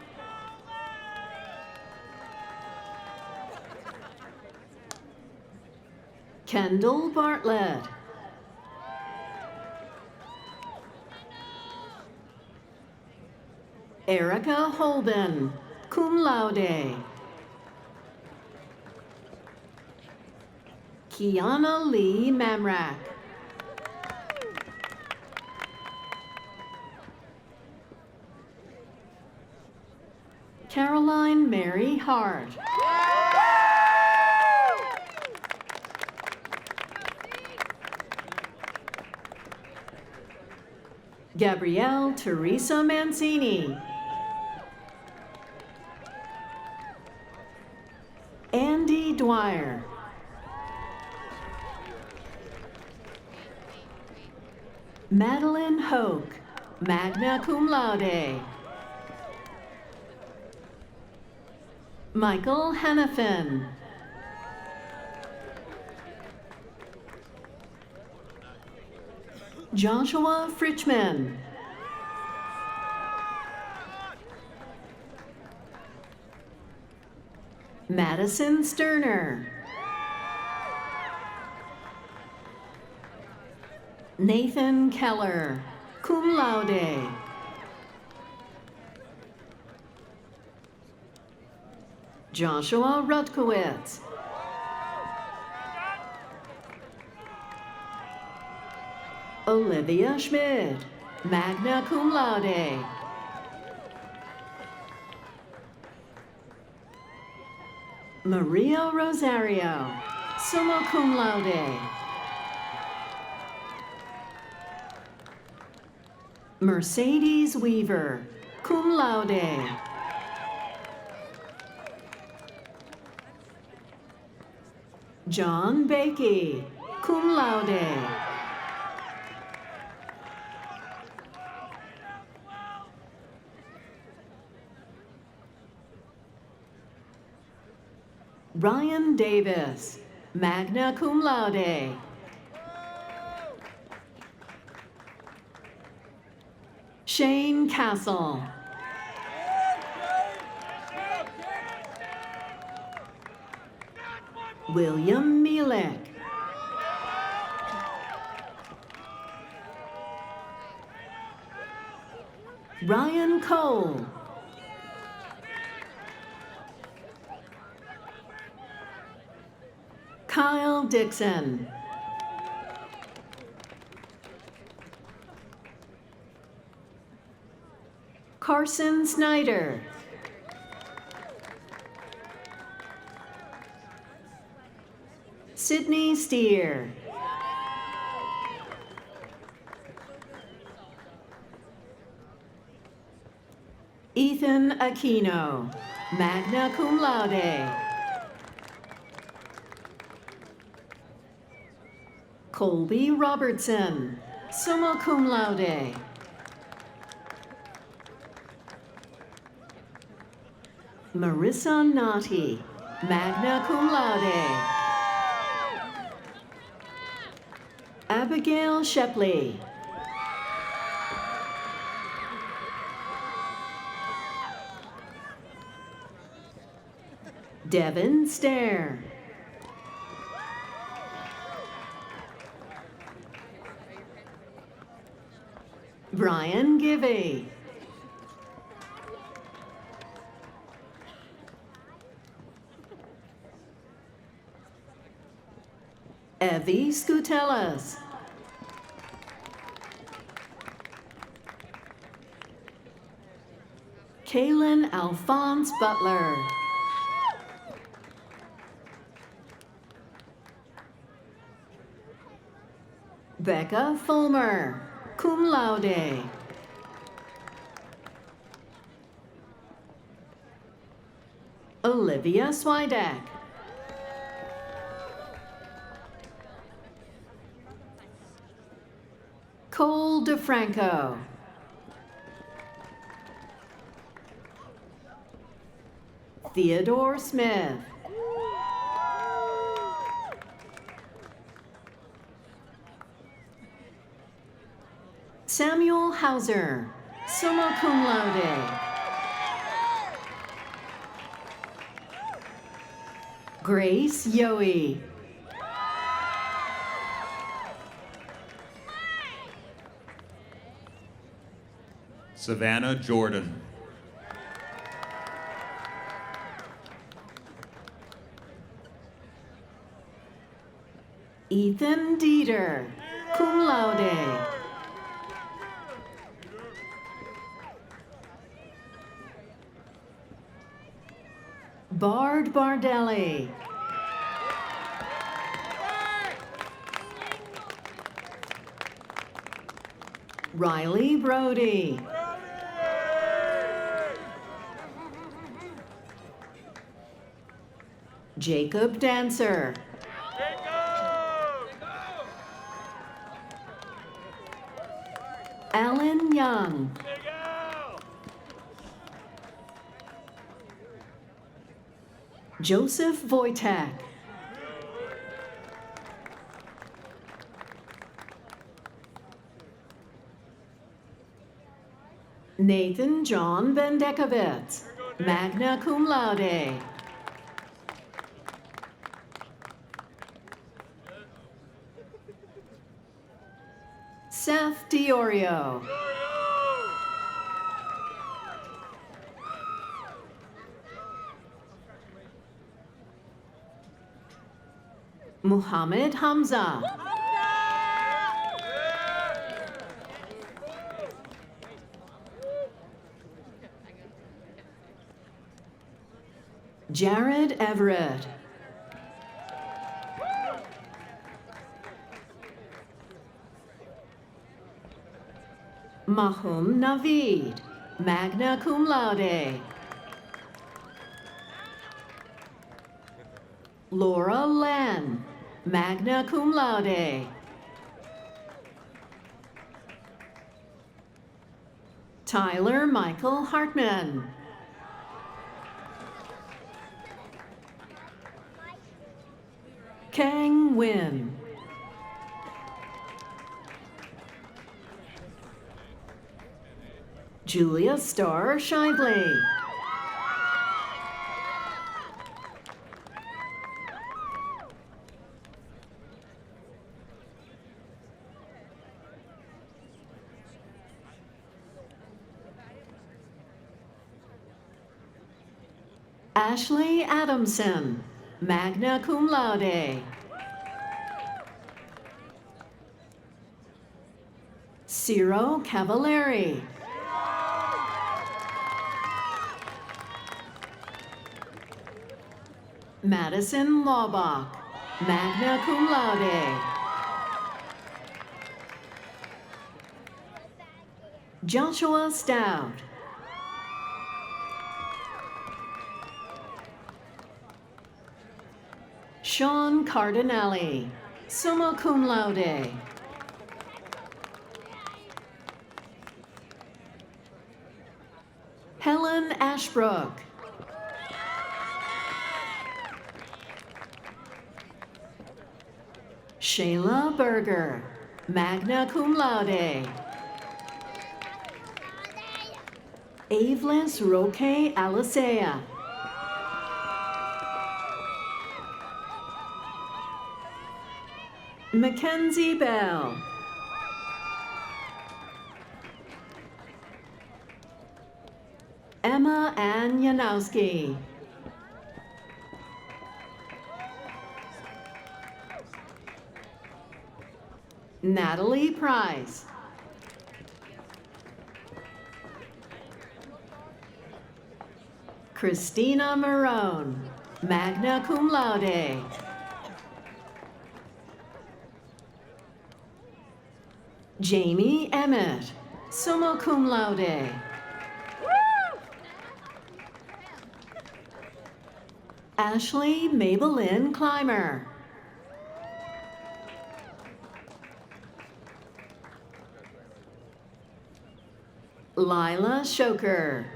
Speaker 9: Kendall Bartlett. Erica Holden, cum laude. Kiana Lee Mamrak. Caroline Mary Hart. Gabrielle Teresa Mancini. Andy Dwyer. Madeline Hoke, magna cum laude. Michael Hannafin. Joshua Fritchman. Madison Sterner. Nathan Keller, cum laude. Joshua Rutkowitz. Olivia Schmidt, magna cum laude. Maria Rosario, summa cum laude. Mercedes Weaver, cum laude. John Bakey, cum laude. Ryan Davis, magna cum laude. Shane Castle. William Mielek. Ryan Cole. Kyle Dixon. Carson Snyder. Sydney Steer. Ethan Aquino, magna cum laude. Colby Robertson, summa cum laude. Marissa Nati, magna cum laude. Abigail Shepley. Devin Stair. Brian Givey. Evie Scutellas. Kaylin Alphonse Butler. Becca Fulmer, cum laude. Olivia Swidek. Cole DeFranco. Theodore Smith. Samuel Hauser, summa cum laude. Grace Yoe.
Speaker 10: Savannah Jordan.
Speaker 9: Ethan Dieter, cum laude. Bard Bardelli. Riley Brody. Jacob Dancer. Alan Young. Joseph Wojtek. Nathan John Bendekovitz, magna cum laude. Seth Diorio. Muhammad Hamza. Jared Everett. Mahum Naveed, magna cum laude. Laura Len, magna cum laude. Tyler Michael Hartman. Kang Win. Julia Starr Shively. Ashley Adamson, magna cum laude. Ciro Cavallari. Madison Laubach, magna cum laude. Joshua Stout. Sean Cardinelli, summa cum laude. Helen Ashbrook. Shayla Berger, magna cum laude. Aveless Roque Alicea. Mackenzie Bell. Emma Ann Janowski. Natalie Price. Christina Marone, magna cum laude. Jamie Emmett, summa cum laude. Ashley Maybelline Clymer. Lila Shoker.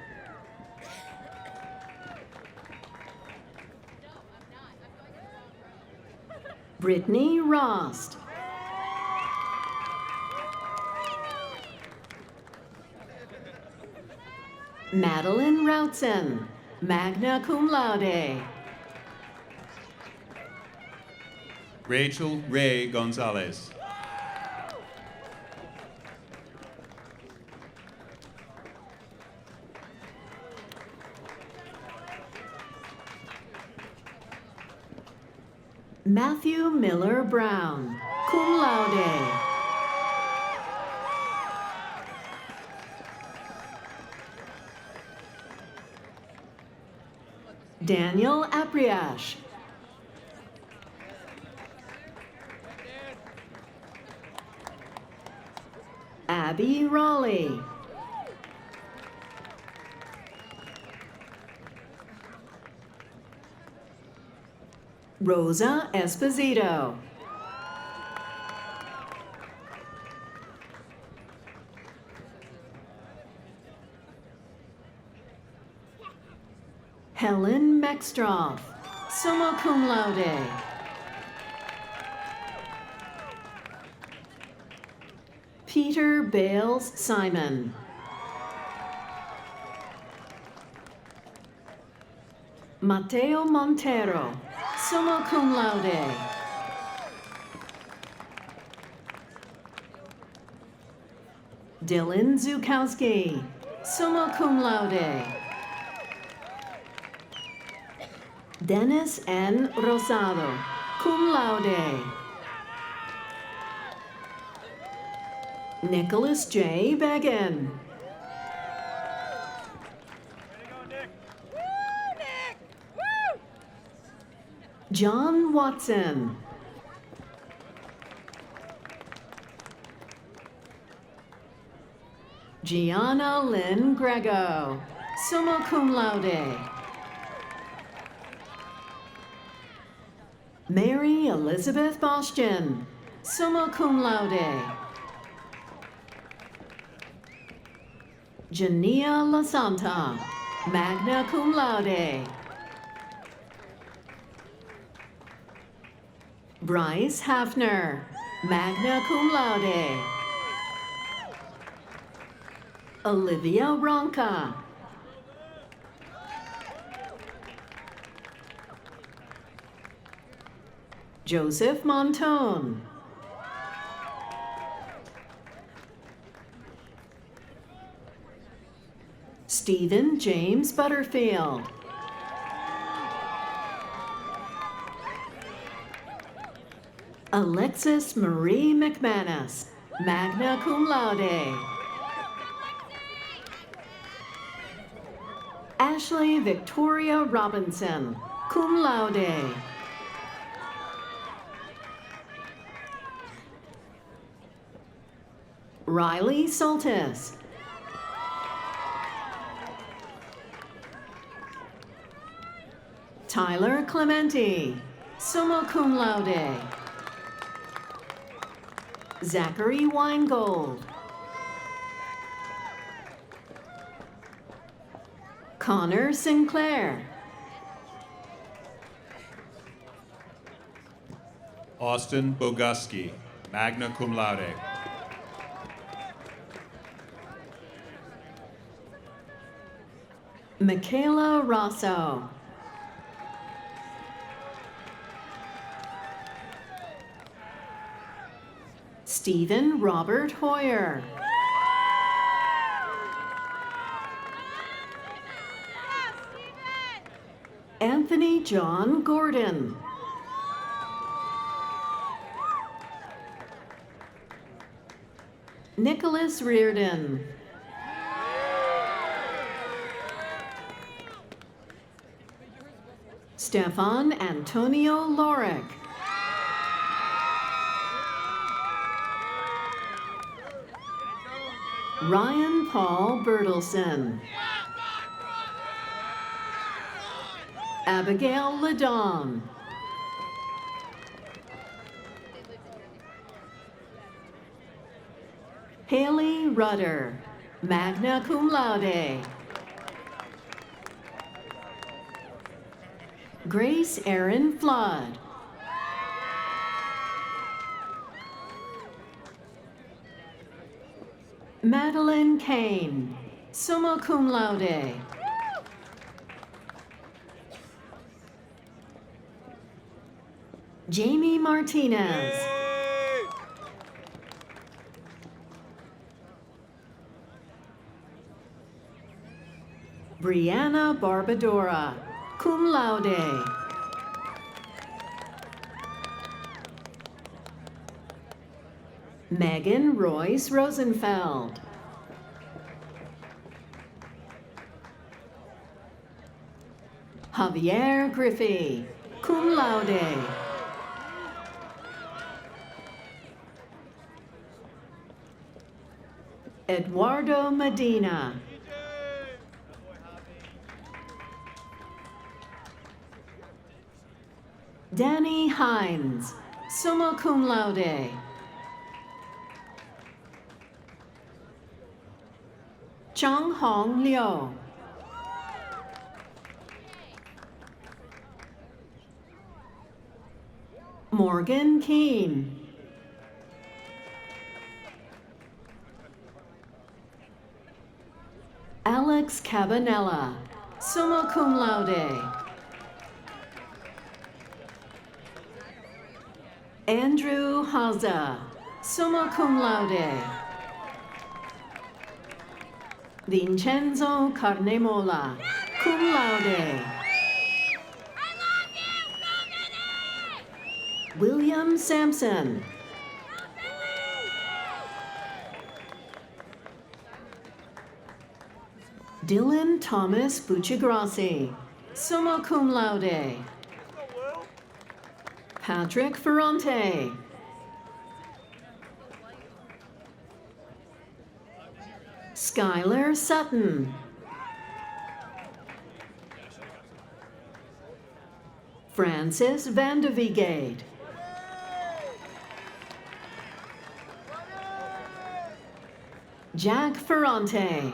Speaker 9: Brittany Rost. Madeline Routson, magna cum laude.
Speaker 10: Rachel Ray Gonzalez.
Speaker 9: Matthew Miller Brown, cum laude. Daniel Apriash. Abby Raleigh. Rosa Esposito. Helen Meckstroth, summa cum laude. Peter Bales Simon. Mateo Montero, summa cum laude. Dylan Zukowski, summa cum laude. Dennis N. Rosado, cum laude. Nicholas J. Began. John Watson. Gianna Lynn Grego, summa cum laude. Mary Elizabeth Bostian, summa cum laude. Jania Lasanta, magna cum laude. Bryce Hafner, magna cum laude. Olivia Ronca. Joseph Montone. Stephen James Butterfield. Alexis Marie McManus, magna cum laude. Ashley Victoria Robinson, cum laude. Riley Soltis. Tyler Clementi, summa cum laude. Zachary Weingold. Connor Sinclair.
Speaker 10: Austin Boguski, magna cum laude.
Speaker 9: Michaela Rosso. Stephen Robert Hoyer. Anthony John Gordon. Nicholas Reardon. Stefan Antonio Lorick. Ryan Paul Bertelson. Abigail Ladon. Haley Rudder, magna cum laude. Grace Erin Flood. Madeline Kane, summa cum laude. Jamie Martinez. Brianna Barbadora, cum laude. Megan Royce Rosenfeld. Javier Griffey, cum laude. Eduardo Medina. Danny Hines, summa cum laude. Chang Hong Liu. Morgan Keane. Alex Cabanella, summa cum laude. Andrew Haza, summa cum laude. Vincenzo Carnemola, cum laude. William Sampson. Dylan Thomas Buccigrassi, summa cum laude. Patrick Ferrante. Skylar Sutton. Francis Vandevigate. Jack Ferrante.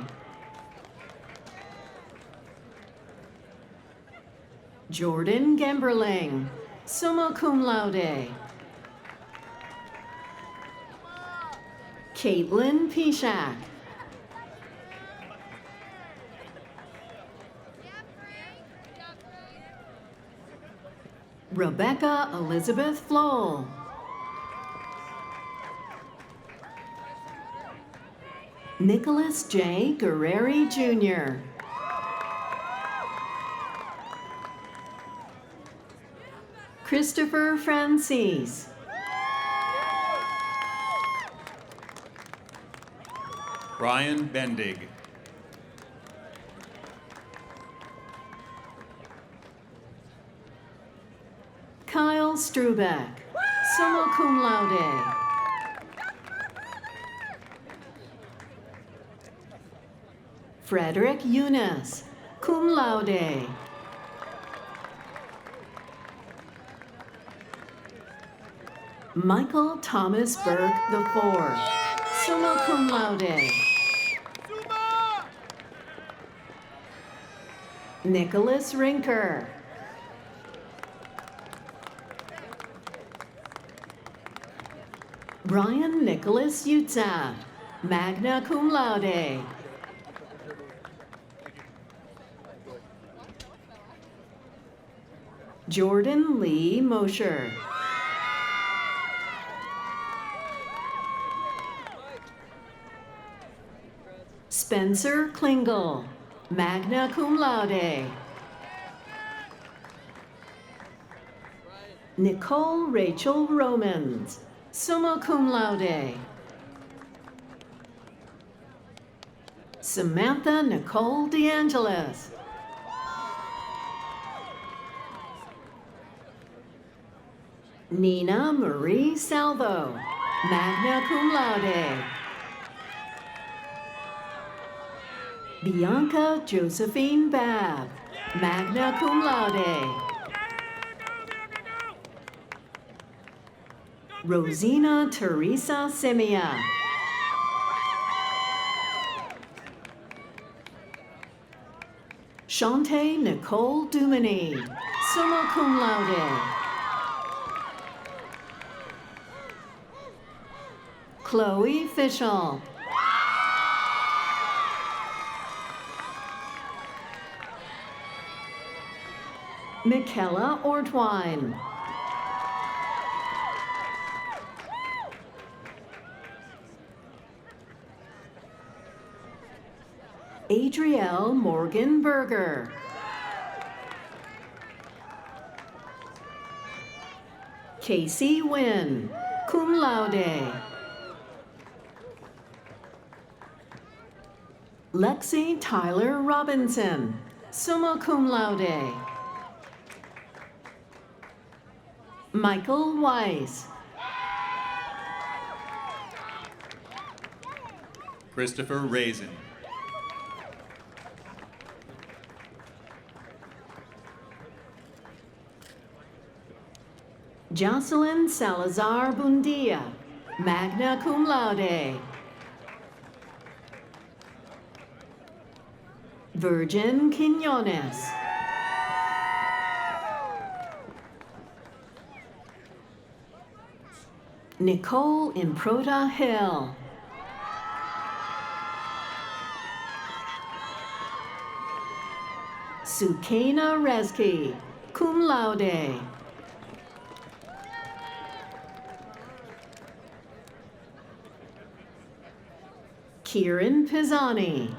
Speaker 9: Jordan Gemberling, summa cum laude. Caitlin Pishak. Rebecca Elizabeth Flohl. Nicholas J. Guerreri Jr. Christopher Francis.
Speaker 10: Brian Bendig.
Speaker 9: Kyle Strubeck, summa cum laude. Frederick Eunice, cum laude. Michael Thomas Burke IV, summa cum laude. Nicholas Rinker. Brian Nicholas Utza, magna cum laude. Jordan Lee Mosher. Spencer Klingel, magna cum laude. Nicole Rachel Romans, summa cum laude. Samantha Nicole DeAngelis. Nina Marie Salvo, magna cum laude. Bianca Josephine Babb, magna cum laude. Rosina Teresa Simia. Shante Nicole Duminy, summa cum laude. Chloe Fischel. Michaela Ortwine. Adrielle Morgan Berger. Casey Wynn, cum laude. Lexi Tyler Robinson, summa cum laude. Michael Weiss.
Speaker 10: Christopher Raisin.
Speaker 9: Jocelyn Salazar Bundia, magna cum laude. Virgin Quinones. Nicole Improta Hill. Sukena Reski, cum laude. Kieran Pisani.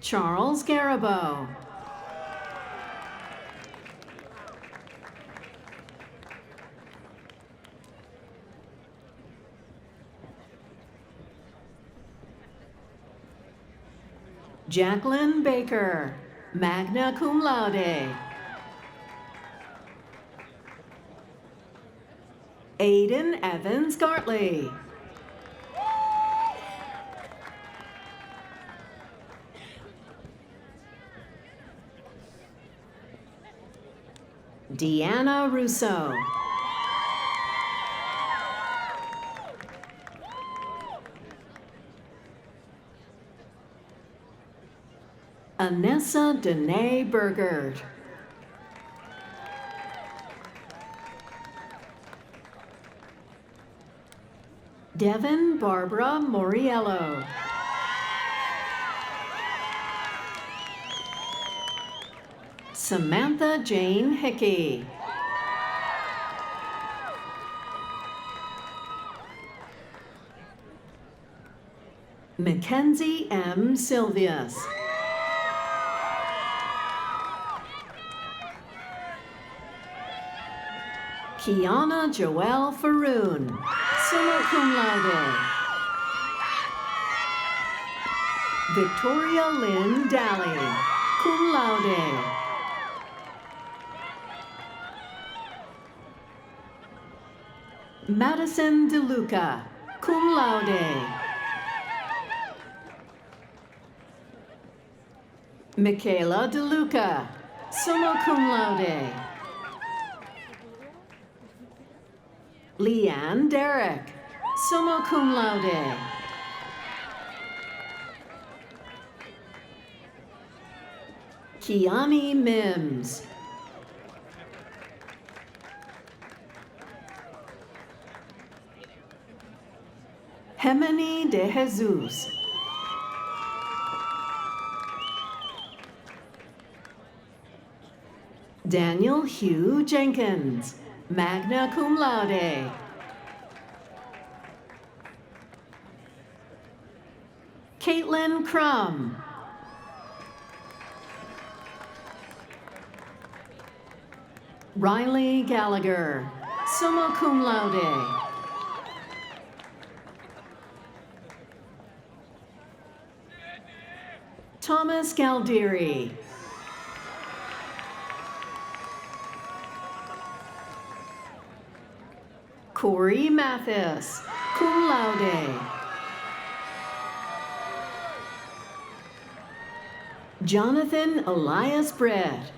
Speaker 9: Charles Garabo. Jacqueline Baker, magna cum laude. Aiden Evans Gartley. Deanna Russo. Anessa Danae Burgert. Devin Barbara Moriello. Samantha Jane Hickey. Mackenzie M. Silvius. Kiana Joelle Faroon, summa cum laude. Victoria Lynn Daly, cum laude. Madison DeLuca, cum laude. Michaela DeLuca, summa cum laude. Leanne Derrick, summa cum laude. Kiani Mims. Hemini de Jesus. Daniel Hugh Jenkins, magna cum laude. Caitlin Crum. Riley Gallagher, summa cum laude. Thomas Galdieri. Corey Mathis, cum laude. Jonathan Elias Brett.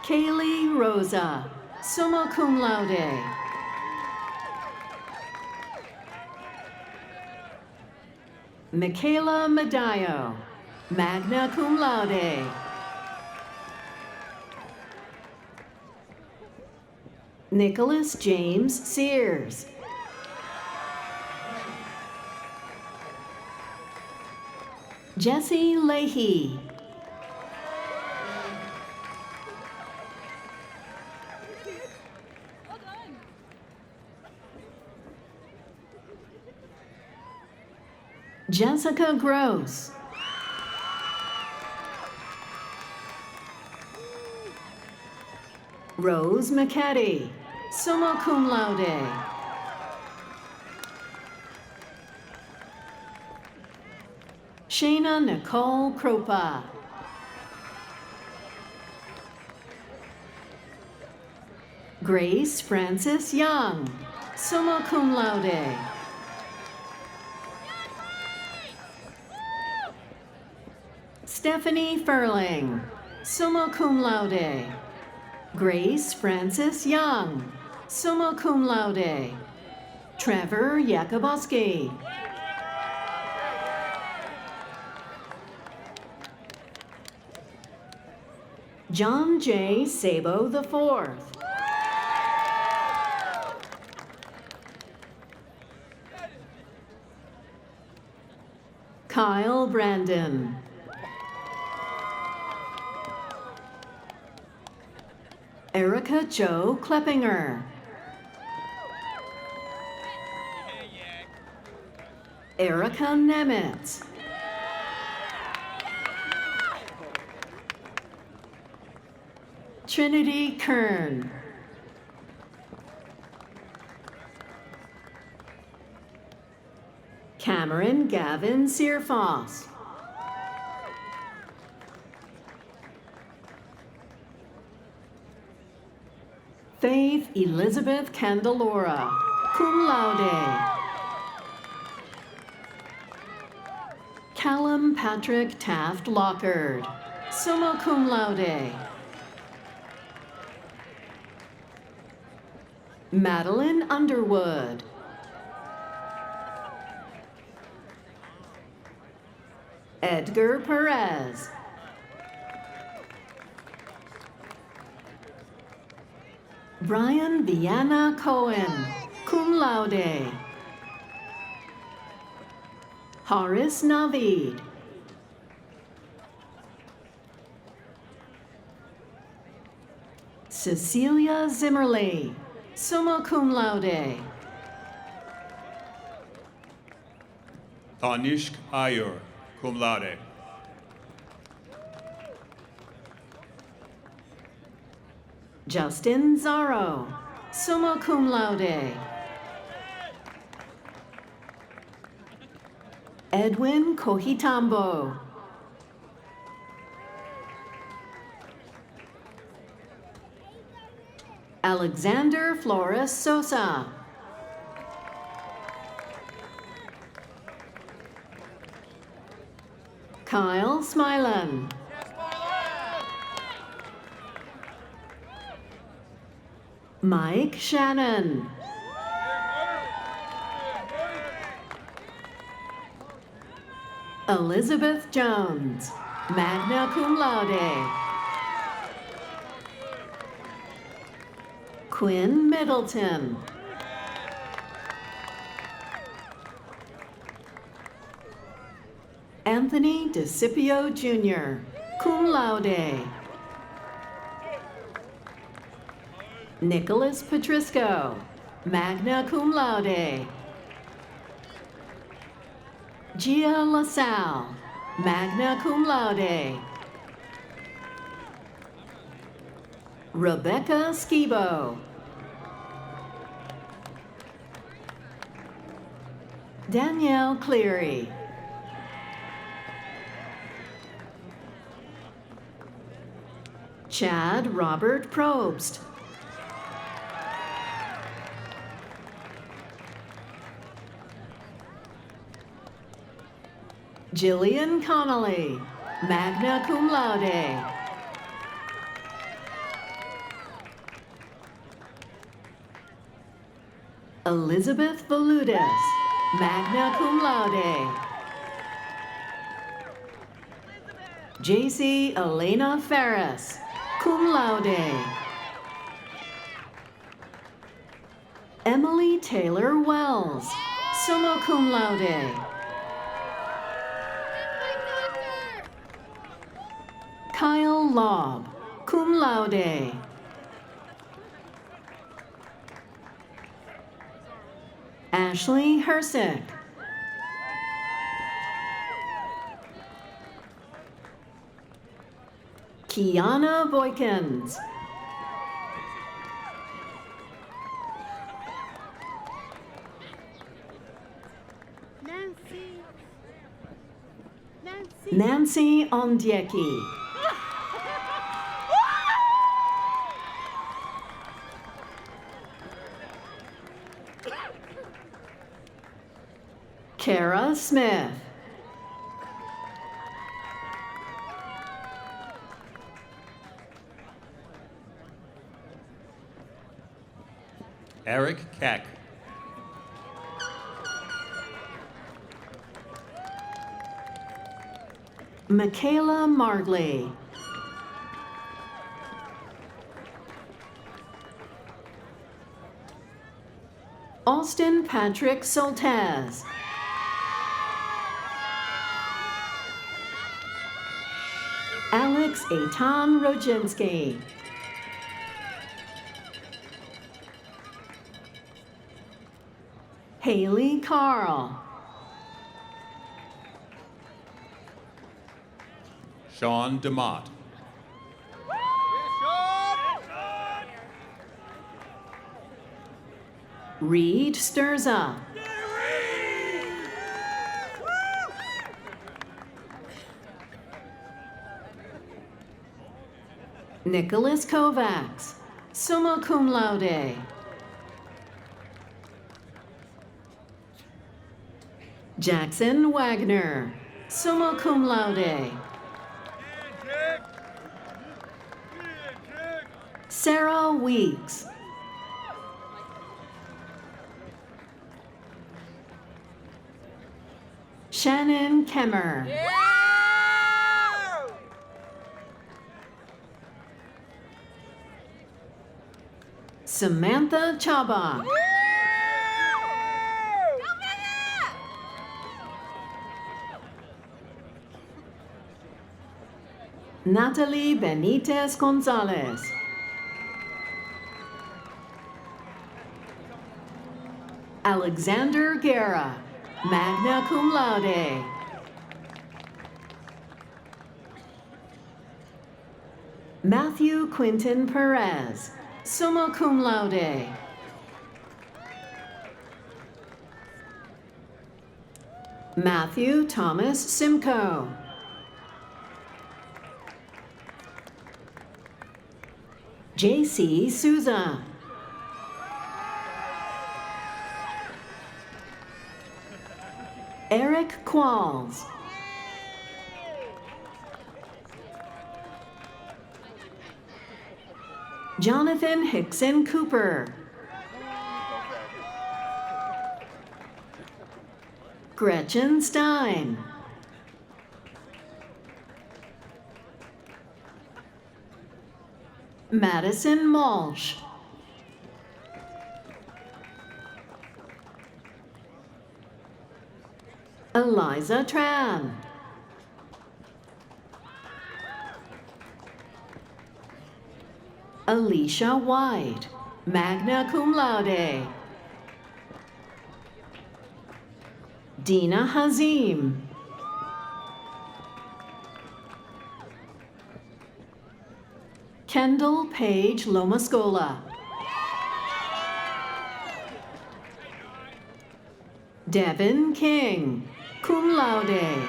Speaker 9: Kaylee Rosa, summa cum laude. Michaela Medallo, magna cum laude. Nicholas James Sears. Jesse Leahy. Jessica Gross. Rose McCaddy, summa cum laude. Shayna Nicole Kropa. Grace Francis Young, summa cum laude. Stephanie Furling, summa cum laude. Grace Francis Young, summa cum laude. Trevor Yakubowski. John J. Sabo IV. Kyle Brandon. Erica Jo Kleppinger. Erica Nemitz. Trinity Kern. Cameron Gavin Searfoss. Faith Elizabeth Candelora, cum laude. Callum Patrick Taft Lockard, summa cum laude. Madeline Underwood. Edgar Perez. Brian Viana Cohen, cum laude. Horace Navid. Cecilia Zimmerly, summa cum laude.
Speaker 10: Tanishk Ayur, cum laude.
Speaker 9: Justin Zaro, summa cum laude. Edwin Kohitambo. Alexander Flores Sosa. Kyle Smilan. Mike Shannon. Elizabeth Jones, magna cum laude. Quinn Middleton. Anthony DeCipio Jr., cum laude. Nicholas Patrisco, magna cum laude. Gia LaSalle, magna cum laude. Rebecca Skibo. Danielle Cleary. Chad Robert Probst. Jillian Connolly, magna cum laude. Elizabeth Valudas, magna cum laude. JC Elena Ferris, cum laude. Emily Taylor Wells, summa cum laude. Kyle Lobb, cum laude. Ashley Hersick. Kiana Boykins. Nancy Ondieki. Kara Smith.
Speaker 10: Eric Keck.
Speaker 9: Michaela Margley. Austin Patrick Soltez. Alex Eitan Roginski. Haley Carl.
Speaker 10: Sean DeMott.
Speaker 9: Reed Sturza. Nicholas Kovacs, summa cum laude. Jackson Wagner, summa cum laude. Sarah Weeks. Shannon Kemmer. Samantha Chaba. Natalie Benitez Gonzalez. Alexander Guerra, magna cum laude. Matthew Quinton Perez, summa cum laude. Matthew Thomas Simcoe. J.C. Souza. Eric Qualls. Jonathan Hickson Cooper. Gretchen Stein. Madison Malsh. Eliza Tran. Alicia White, magna cum laude. Dina Hazim. Kendall Page Lomascola. Devin King, cum laude.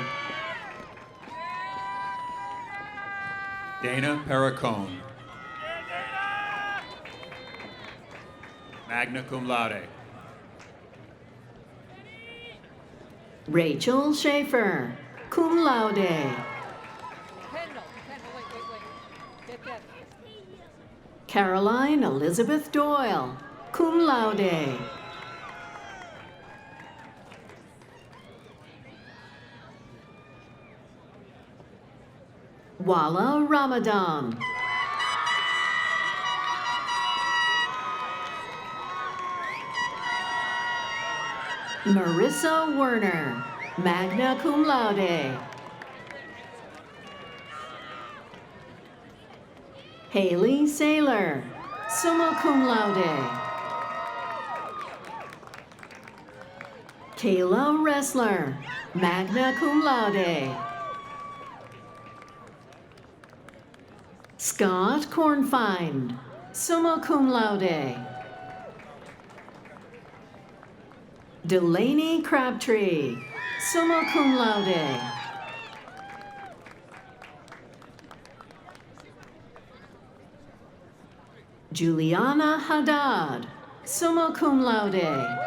Speaker 10: Dana Perricone. Magna cum laude.
Speaker 9: Rachel Schaefer, cum laude. Caroline Elizabeth Doyle, cum laude. Wala Ramadan. Marissa Werner, magna cum laude. Haley Saylor, summa cum laude. Kayla Ressler, magna cum laude. Scott Kornfeind, summa cum laude. Delaney Crabtree, summa cum laude. Juliana Haddad, summa cum laude.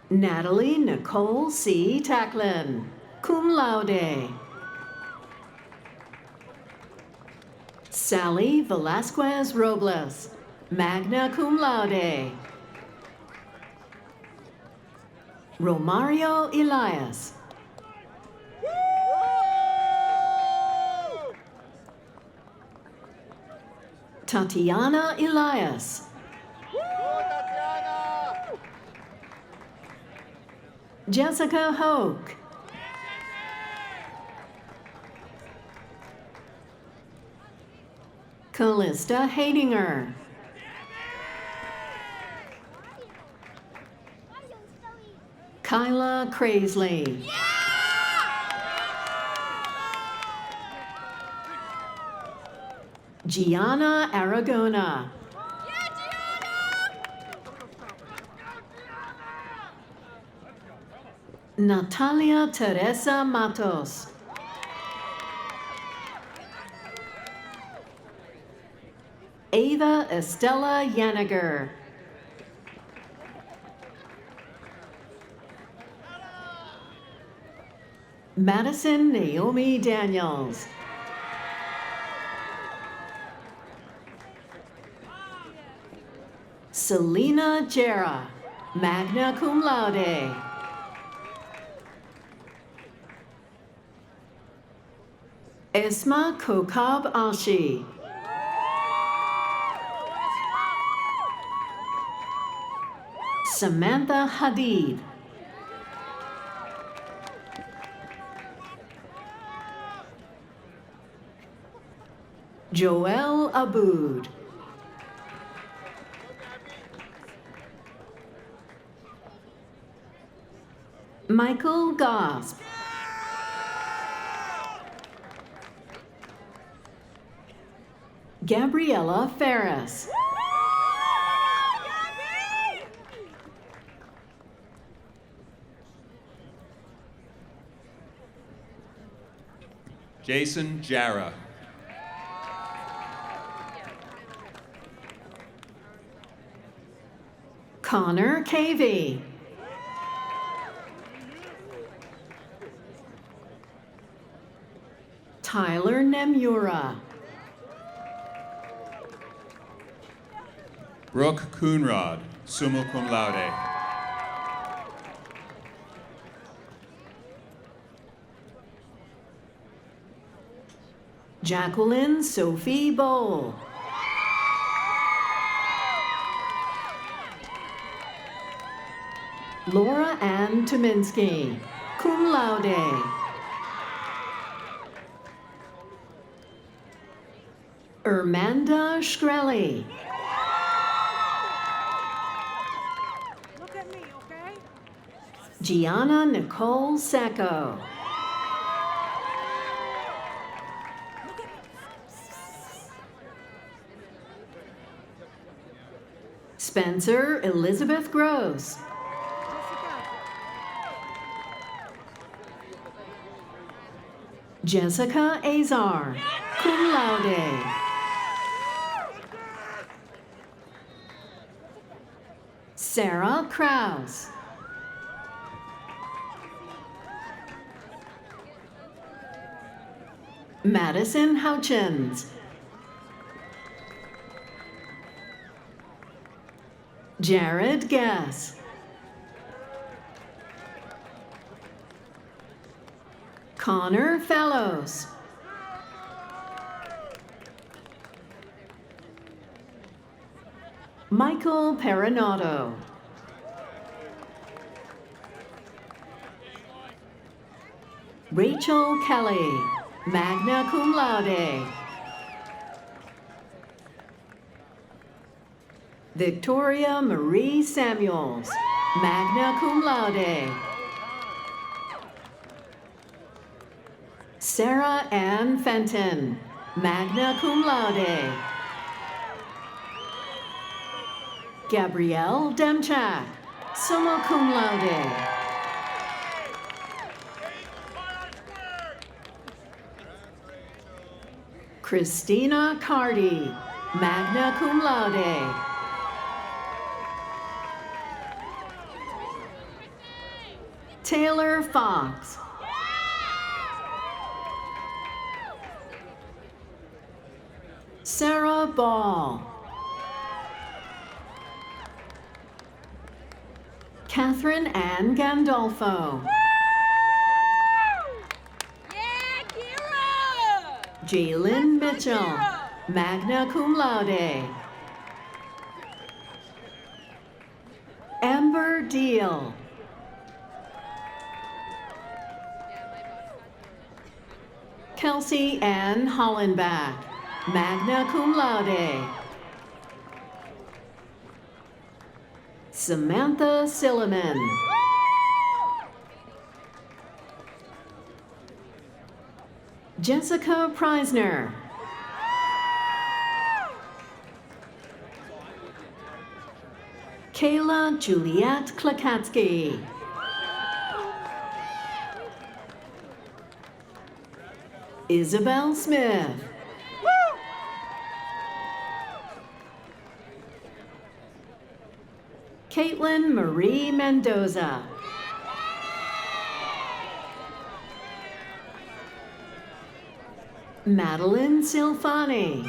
Speaker 9: Natalie Nicole C. Tacklin, cum laude. Sally Velasquez Robles, magna cum laude. Romario Elias. Tatiana Elias. Jessica Hoke. Callista Hadinger. Kyla Crazley. Gianna Aragona. Natalia Teresa Matos. Ava Estella Yaniger. Madison Naomi Daniels. Selena Jera, magna cum laude. Esma Kokab Ashi. Samantha Hadid. Joel Aboud. Michael Gosp. Gabriella Ferris.
Speaker 10: Jason Jara.
Speaker 9: Connor Cavey. Tyler Nemura.
Speaker 10: Brooke Coonrod, summa cum laude.
Speaker 9: Jacqueline Sophie Bowl. Laura Ann Tominski, cum laude. Ermanda Shkreli.
Speaker 11: Look at me, okay?
Speaker 9: Gianna Nicole Sacco. Spencer Elizabeth Gross. Jessica Azar, cum laude. Sarah Krause. Madison Houchins. Jared Guess. Connor Fellows. Michael Perinato. Rachel Kelly, magna cum laude. Victoria Marie Samuels, magna cum laude. Sarah Ann Fenton, magna cum laude. Gabrielle Demchak, summa cum laude. Christina Cardi, magna cum laude. Taylor Fox. Sarah Ball. Catherine Ann Gandolfo. Jalen Mitchell, magna cum laude. Amber Deal. Kelsey Ann Hollenbach, magna cum laude. Samantha Silliman. Jessica Preisner. Kayla Juliette Klakatsky. Isabel Smith. Caitlin Marie Mendoza. Madeline Silfani.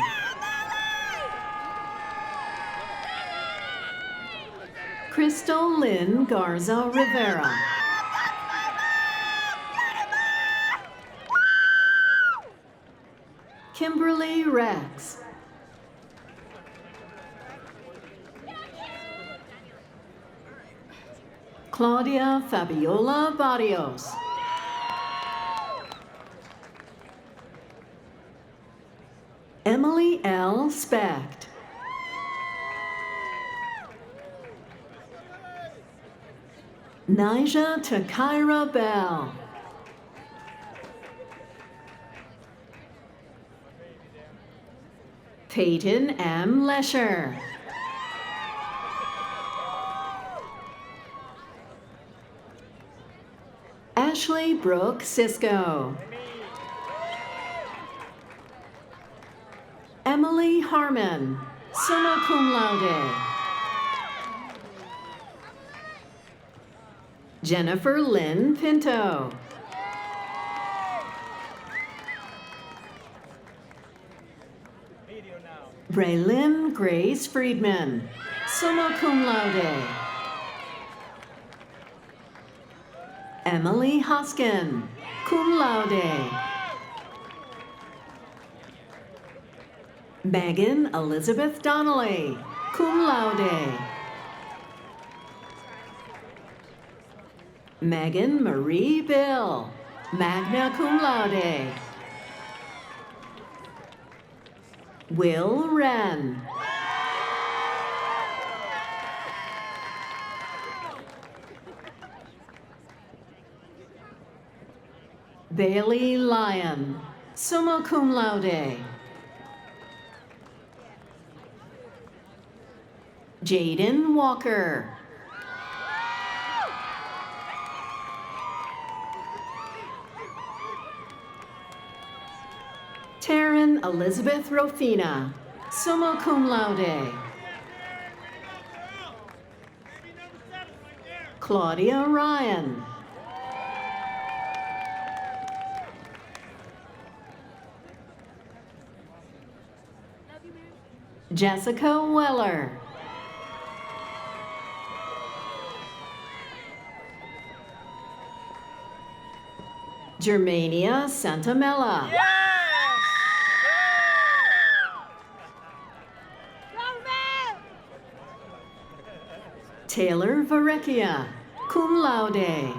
Speaker 9: Crystal Lynn Garza Rivera. Kimberly Rex. Claudia Fabiola Barrios. Emily L. Specht. Nija Takira Bell. Peyton M. Lesher. Ashley Brooke Sisko. Emily Harmon, summa cum laude. Jennifer Lynn Pinto. Braylyn Grace Friedman, summa cum laude. Emily Hoskin, cum laude. Megan Elizabeth Donnelly, cum laude. Megan Marie Bill, magna cum laude. Will Wren. Bailey Lyon, summa cum laude. Jaden Walker. Taryn Elizabeth Rofina, summa cum laude. Claudia Ryan. Jessica Weller. Germania Santamella. Taylor Varecchia, cum laude.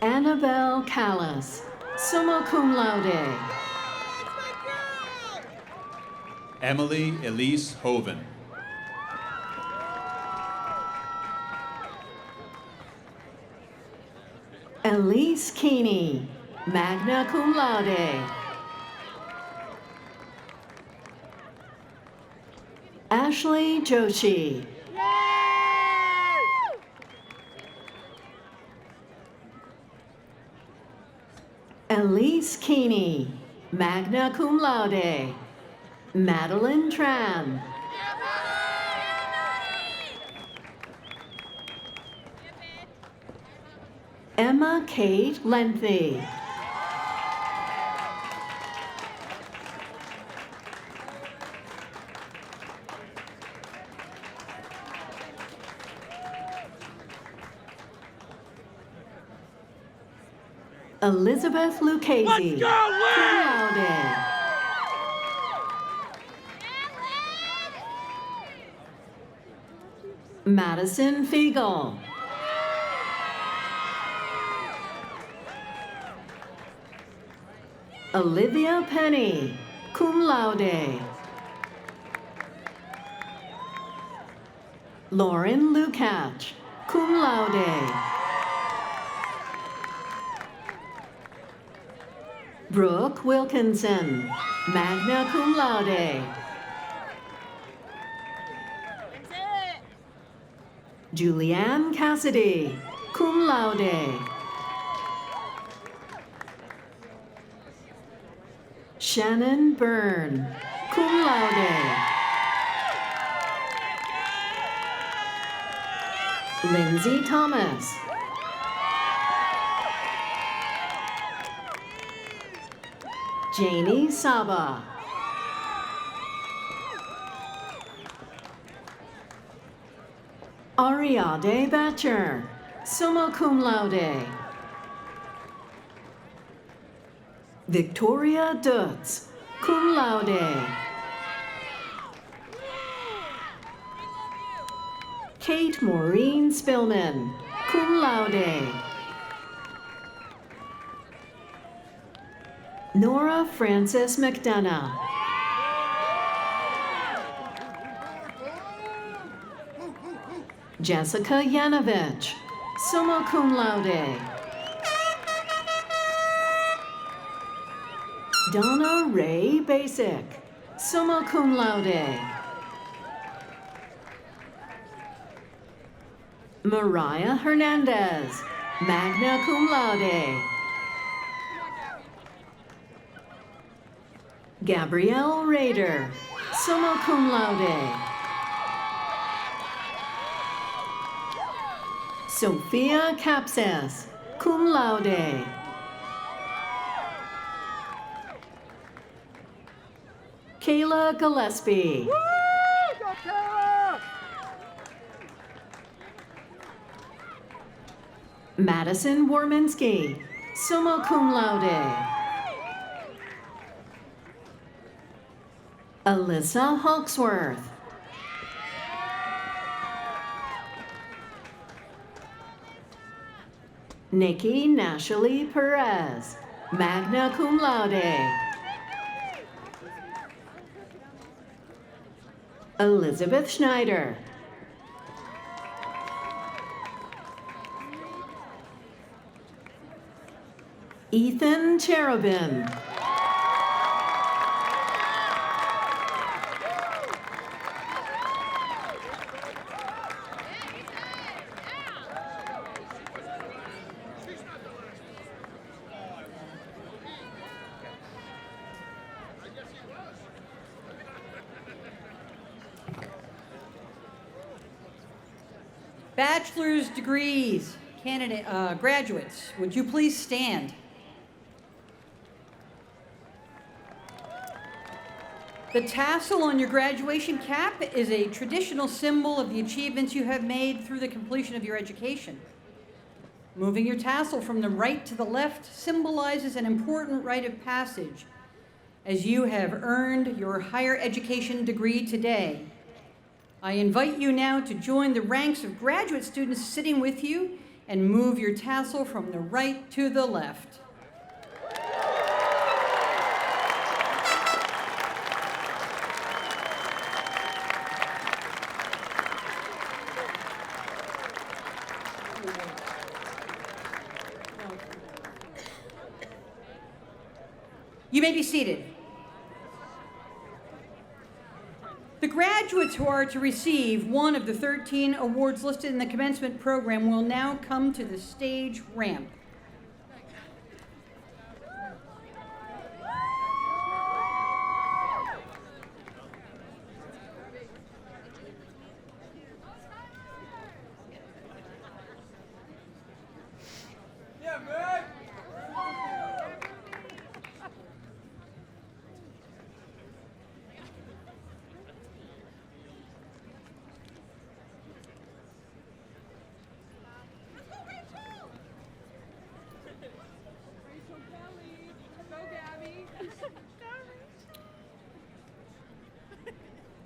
Speaker 9: Annabelle Callis, summa cum laude.
Speaker 10: Emily Elise Hoven.
Speaker 9: Elise Keeney, magna cum laude. Ashley Joshi. Elise Keeney, magna cum laude. Madeline Tran. Emma Kate Lenthy. Elizabeth Lucchese, cum laude. Madison Fiegel. Olivia Penny, cum laude. Lauren Lukács, cum laude. Brooke Wilkinson, magna cum laude. Julianne Cassidy, cum laude. Shannon Byrne, cum laude. Lindsay Thomas. Janie Saba. Ariade Batcher, summa cum laude. Victoria Dutz, cum laude. Kate Maureen Spillman, cum laude. Nora Frances McDonough. Jessica Yanovich, summa cum laude. Donna Ray Basic, summa cum laude. Mariah Hernandez, magna cum laude. Gabrielle Rader, summa cum laude. Sophia Capses, cum laude. Kayla Gillespie.
Speaker 11: Woo! Go Kayla!
Speaker 9: Madison Worminski, summa cum laude. Alyssa Hawksworth. Nikki Nashley Perez, magna cum laude. Elizabeth Schneider. Ethan Cherubin.
Speaker 7: Bachelor's degrees, graduates, would you please stand? The tassel on your graduation cap is a traditional symbol of the achievements you have made through the completion of your education. Moving your tassel from the right to the left symbolizes an important rite of passage as you have earned your higher education degree today. I invite you now to join the ranks of graduate students sitting with you and move your tassel from the right to the left. You may be seated. The graduates who are to receive one of the 13 awards listed in the commencement program will now come to the stage ramp.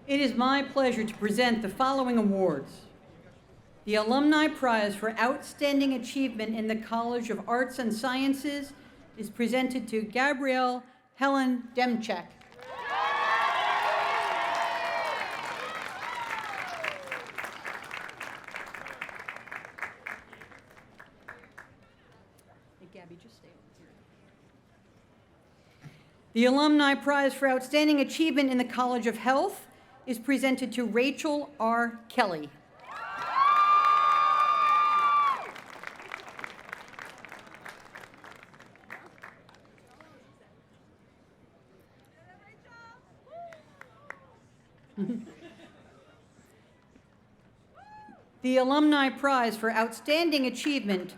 Speaker 7: It is my pleasure to present the following awards. The Alumni Prize for Outstanding Achievement in the College of Arts and Sciences is presented to Gabrielle Helen Demchek. Hey, Gabby, just stay over here. The Alumni Prize for Outstanding Achievement in the College of Health is presented to Rachel R. Kelly. The Alumni Prize for Outstanding Achievement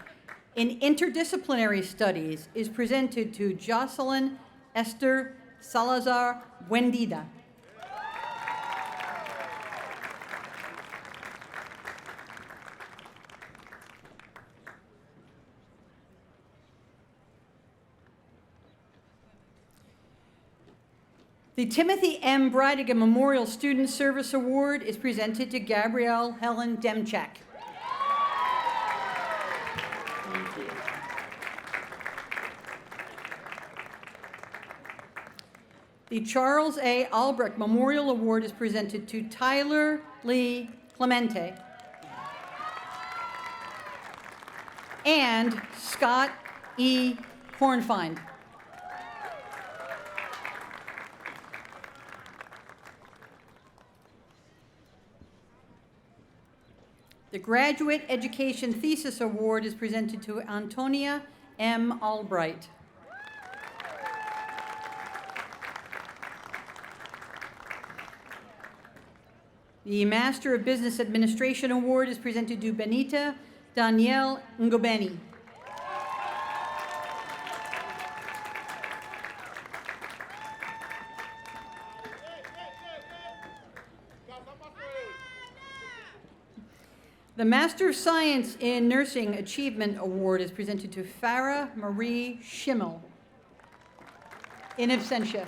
Speaker 7: in Interdisciplinary Studies is presented to Jocelyn Esther Salazar Buendida. The Timothy M. Breidigan Memorial Student Service Award is presented to Gabrielle Helen Demchek. Thank you. The Charles A. Albrecht Memorial Award is presented to Tyler Lee Clemente and Scott E. Kornfeind. The Graduate Education Thesis Award is presented to Antonia M. Albright. The Master of Business Administration Award is presented to Benita Danielle Ngobeni. The Master of Science in Nursing Achievement Award is presented to Farah Marie Schimmel, in absentia.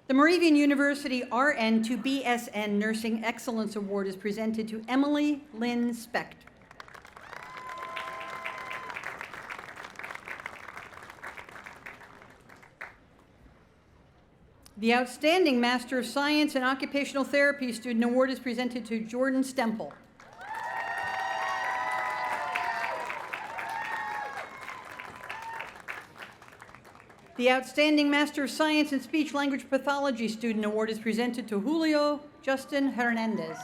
Speaker 7: The Moravian University RN to BSN Nursing Excellence Award is presented to Emily Lynn Specht. The Outstanding Master of Science in Occupational Therapy Student Award is presented to Jordan Stempel. The Outstanding Master of Science in Speech Language Pathology Student Award is presented to Julio Justin Hernandez.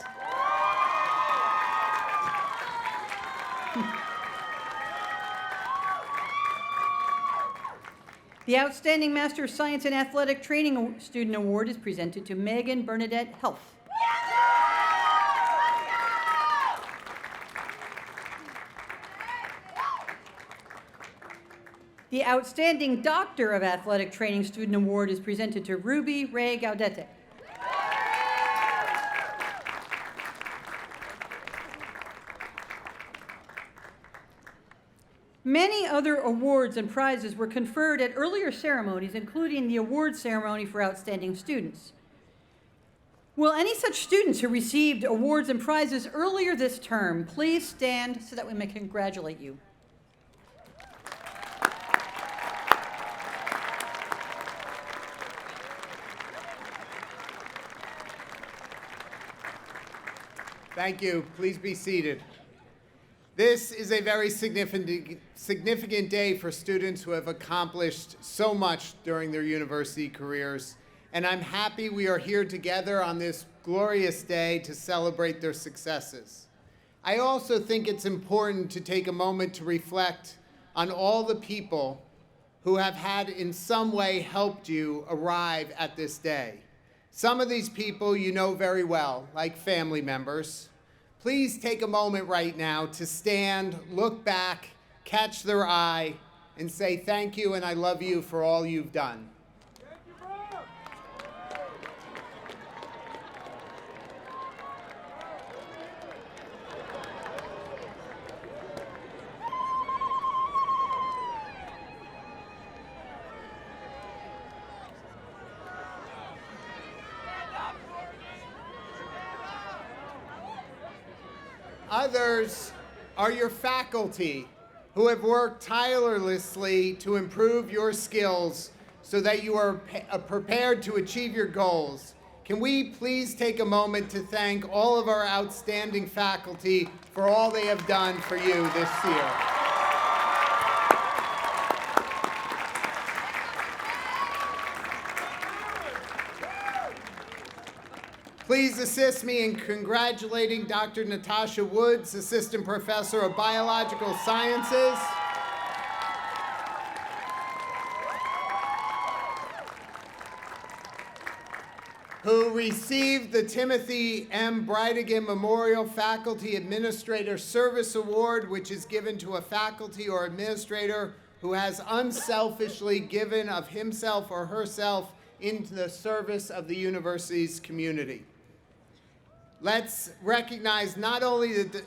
Speaker 7: The Outstanding Master of Science in Athletic Training Student Award is presented to Megan Bernadette Health. The Outstanding Doctor of Athletic Training Student Award is presented to Ruby Ray Gaudete. Many other awards and prizes were conferred at earlier ceremonies, including the award ceremony for outstanding students. Will any such students who received awards and prizes earlier this term please stand so that we may congratulate you?
Speaker 2: Thank you. Please be seated. This is a very significant day for students who have accomplished so much during their university careers, and I'm happy we are here together on this glorious day to celebrate their successes. I also think it's important to take a moment to reflect on all the people who have had in some way helped you arrive at this day. Some of these people you know very well, like family members. Please take a moment right now to stand, look back, catch their eye, and say thank you and I love you for all you've done. Others are your faculty who have worked tirelessly to improve your skills so that you are prepared to achieve your goals. Can we please take a moment to thank all of our outstanding faculty for all they have done for you this year. Please assist me in congratulating Dr. Natasha Woods, Assistant Professor of Biological Sciences. Who received the Timothy M. Brightigan Memorial Faculty Administrator Service Award, which is given to a faculty or administrator who has unselfishly given of himself or herself into the service of the university's community. Let's recognize not only the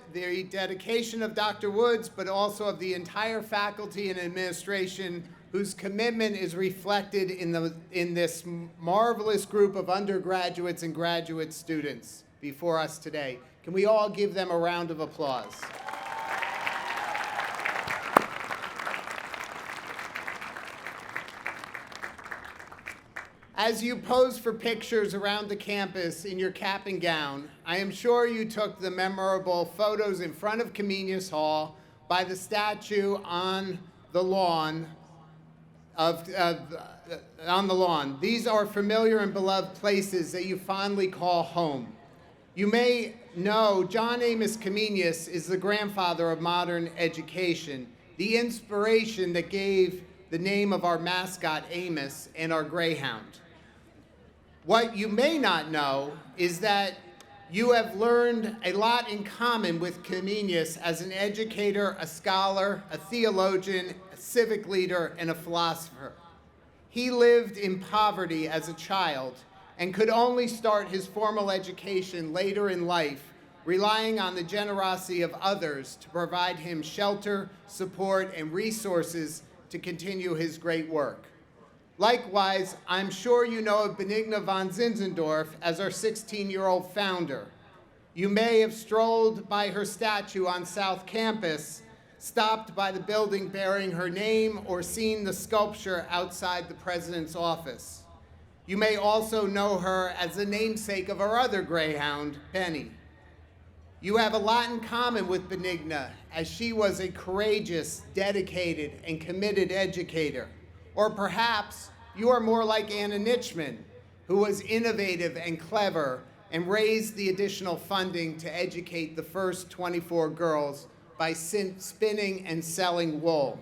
Speaker 2: dedication of Dr. Woods, but also of the entire faculty and administration whose commitment is reflected in this marvelous group of undergraduates and graduate students before us today. Can we all give them a round of applause? As you pose for pictures around the campus in your cap and gown, I am sure you took the memorable photos in front of Comenius Hall by the statue on the lawn. These are familiar and beloved places that you fondly call home. You may know John Amos Comenius is the grandfather of modern education, the inspiration that gave the name of our mascot Amos and our greyhound. What you may not know is that you have learned a lot in common with Comenius as an educator, a scholar, a theologian, a civic leader, and a philosopher. He lived in poverty as a child and could only start his formal education later in life, relying on the generosity of others to provide him shelter, support, and resources to continue his great work. Likewise, I'm sure you know of Benigna von Zinzendorf as our 16-year-old founder. You may have strolled by her statue on South Campus, stopped by the building bearing her name, or seen the sculpture outside the president's office. You may also know her as the namesake of our other greyhound, Benny. You have a lot in common with Benigna, as she was a courageous, dedicated, and committed educator. Or perhaps you are more like Anna Nitschmann, who was innovative and clever and raised the additional funding to educate the first 24 girls by spinning and selling wool.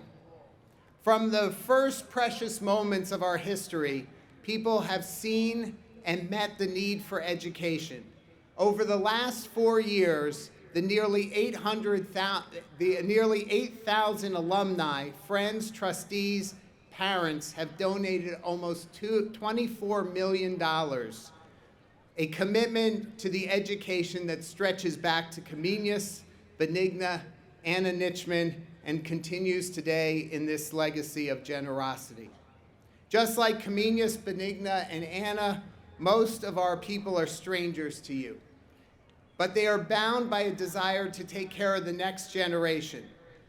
Speaker 2: From the first precious moments of our history, people have seen and met the need for education. Over the last 4 years, the nearly 8,000 alumni, friends, trustees, parents have donated almost $24 million, a commitment to the education that stretches back to Comenius, Benigna, Anna Nitschmann, and continues today in this legacy of generosity. Just like Comenius, Benigna, and Anna, most of our people are strangers to you, but they are bound by a desire to take care of the next generation.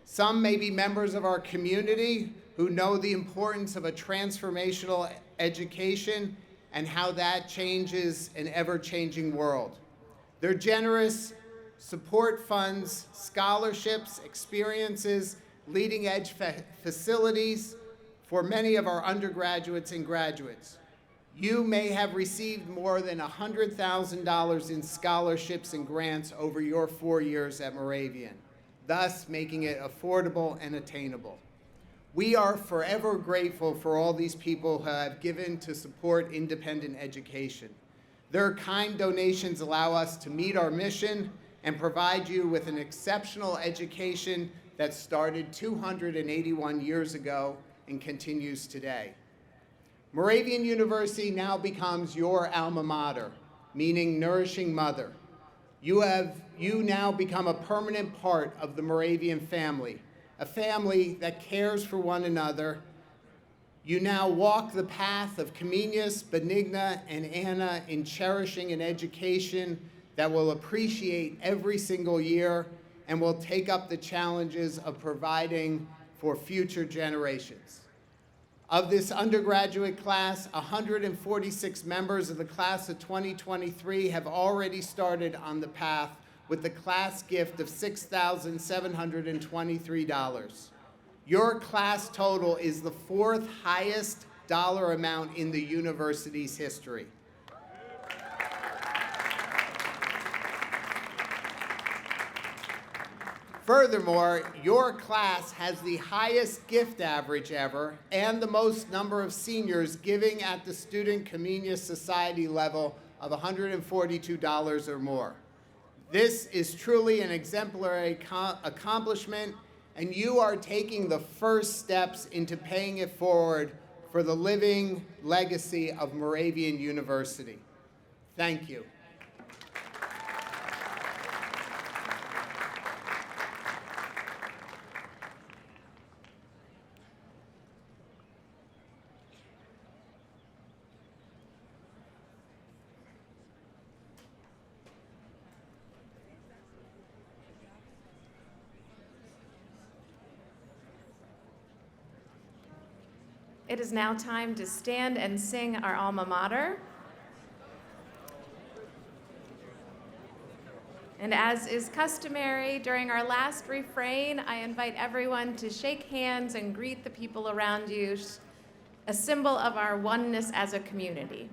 Speaker 2: Some may be members of our community who know the importance of a transformational education and how that changes an ever-changing world. Their generous support funds, scholarships, experiences, leading-edge facilities for many of our undergraduates and graduates. You may have received more than $100,000 in scholarships and grants over your 4 years at Moravian, thus making it affordable and attainable. We are forever grateful for all these people who have given to support independent education. Their kind donations allow us to meet our mission and provide you with an exceptional education that started 281 years ago and continues today. Moravian University now becomes your alma mater, meaning nourishing mother. You now become a permanent part of the Moravian family, a family that cares for one another. You now walk the path of Comenius, Benigna, and Anna in cherishing an education that will appreciate every single year and will take up the challenges of providing for future generations. Of this undergraduate class, 146 members of the class of 2023 have already started on the path with the class gift of $6,723. Your class total is the 4th highest dollar amount in the university's history. Furthermore, your class has the highest gift average ever and the most number of seniors giving at the Student Comenius Society level of $142 or more. This is truly an exemplary accomplishment, and you are taking the first steps into paying it forward for the living legacy of Moravian University. Thank you.
Speaker 1: It is now time to stand and sing our alma mater. And as is customary during our last refrain, I invite everyone to shake hands and greet the people around you, a symbol of our oneness as a community.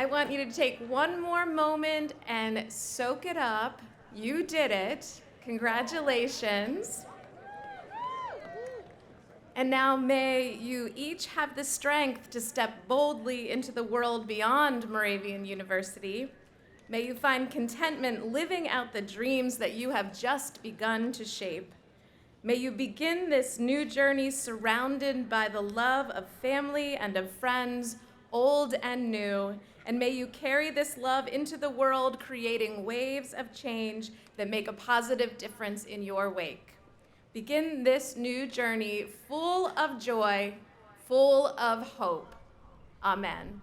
Speaker 1: I want you to take one more moment and soak it up. You did it. Congratulations. And now may you each have the strength to step boldly into the world beyond Moravian University. May you find contentment living out the dreams that you have just begun to shape. May you begin this new journey surrounded by the love of family and of friends, old and new, and may you carry this love into the world, creating waves of change that make a positive difference in your wake. Begin this new journey full of joy, full of hope. Amen.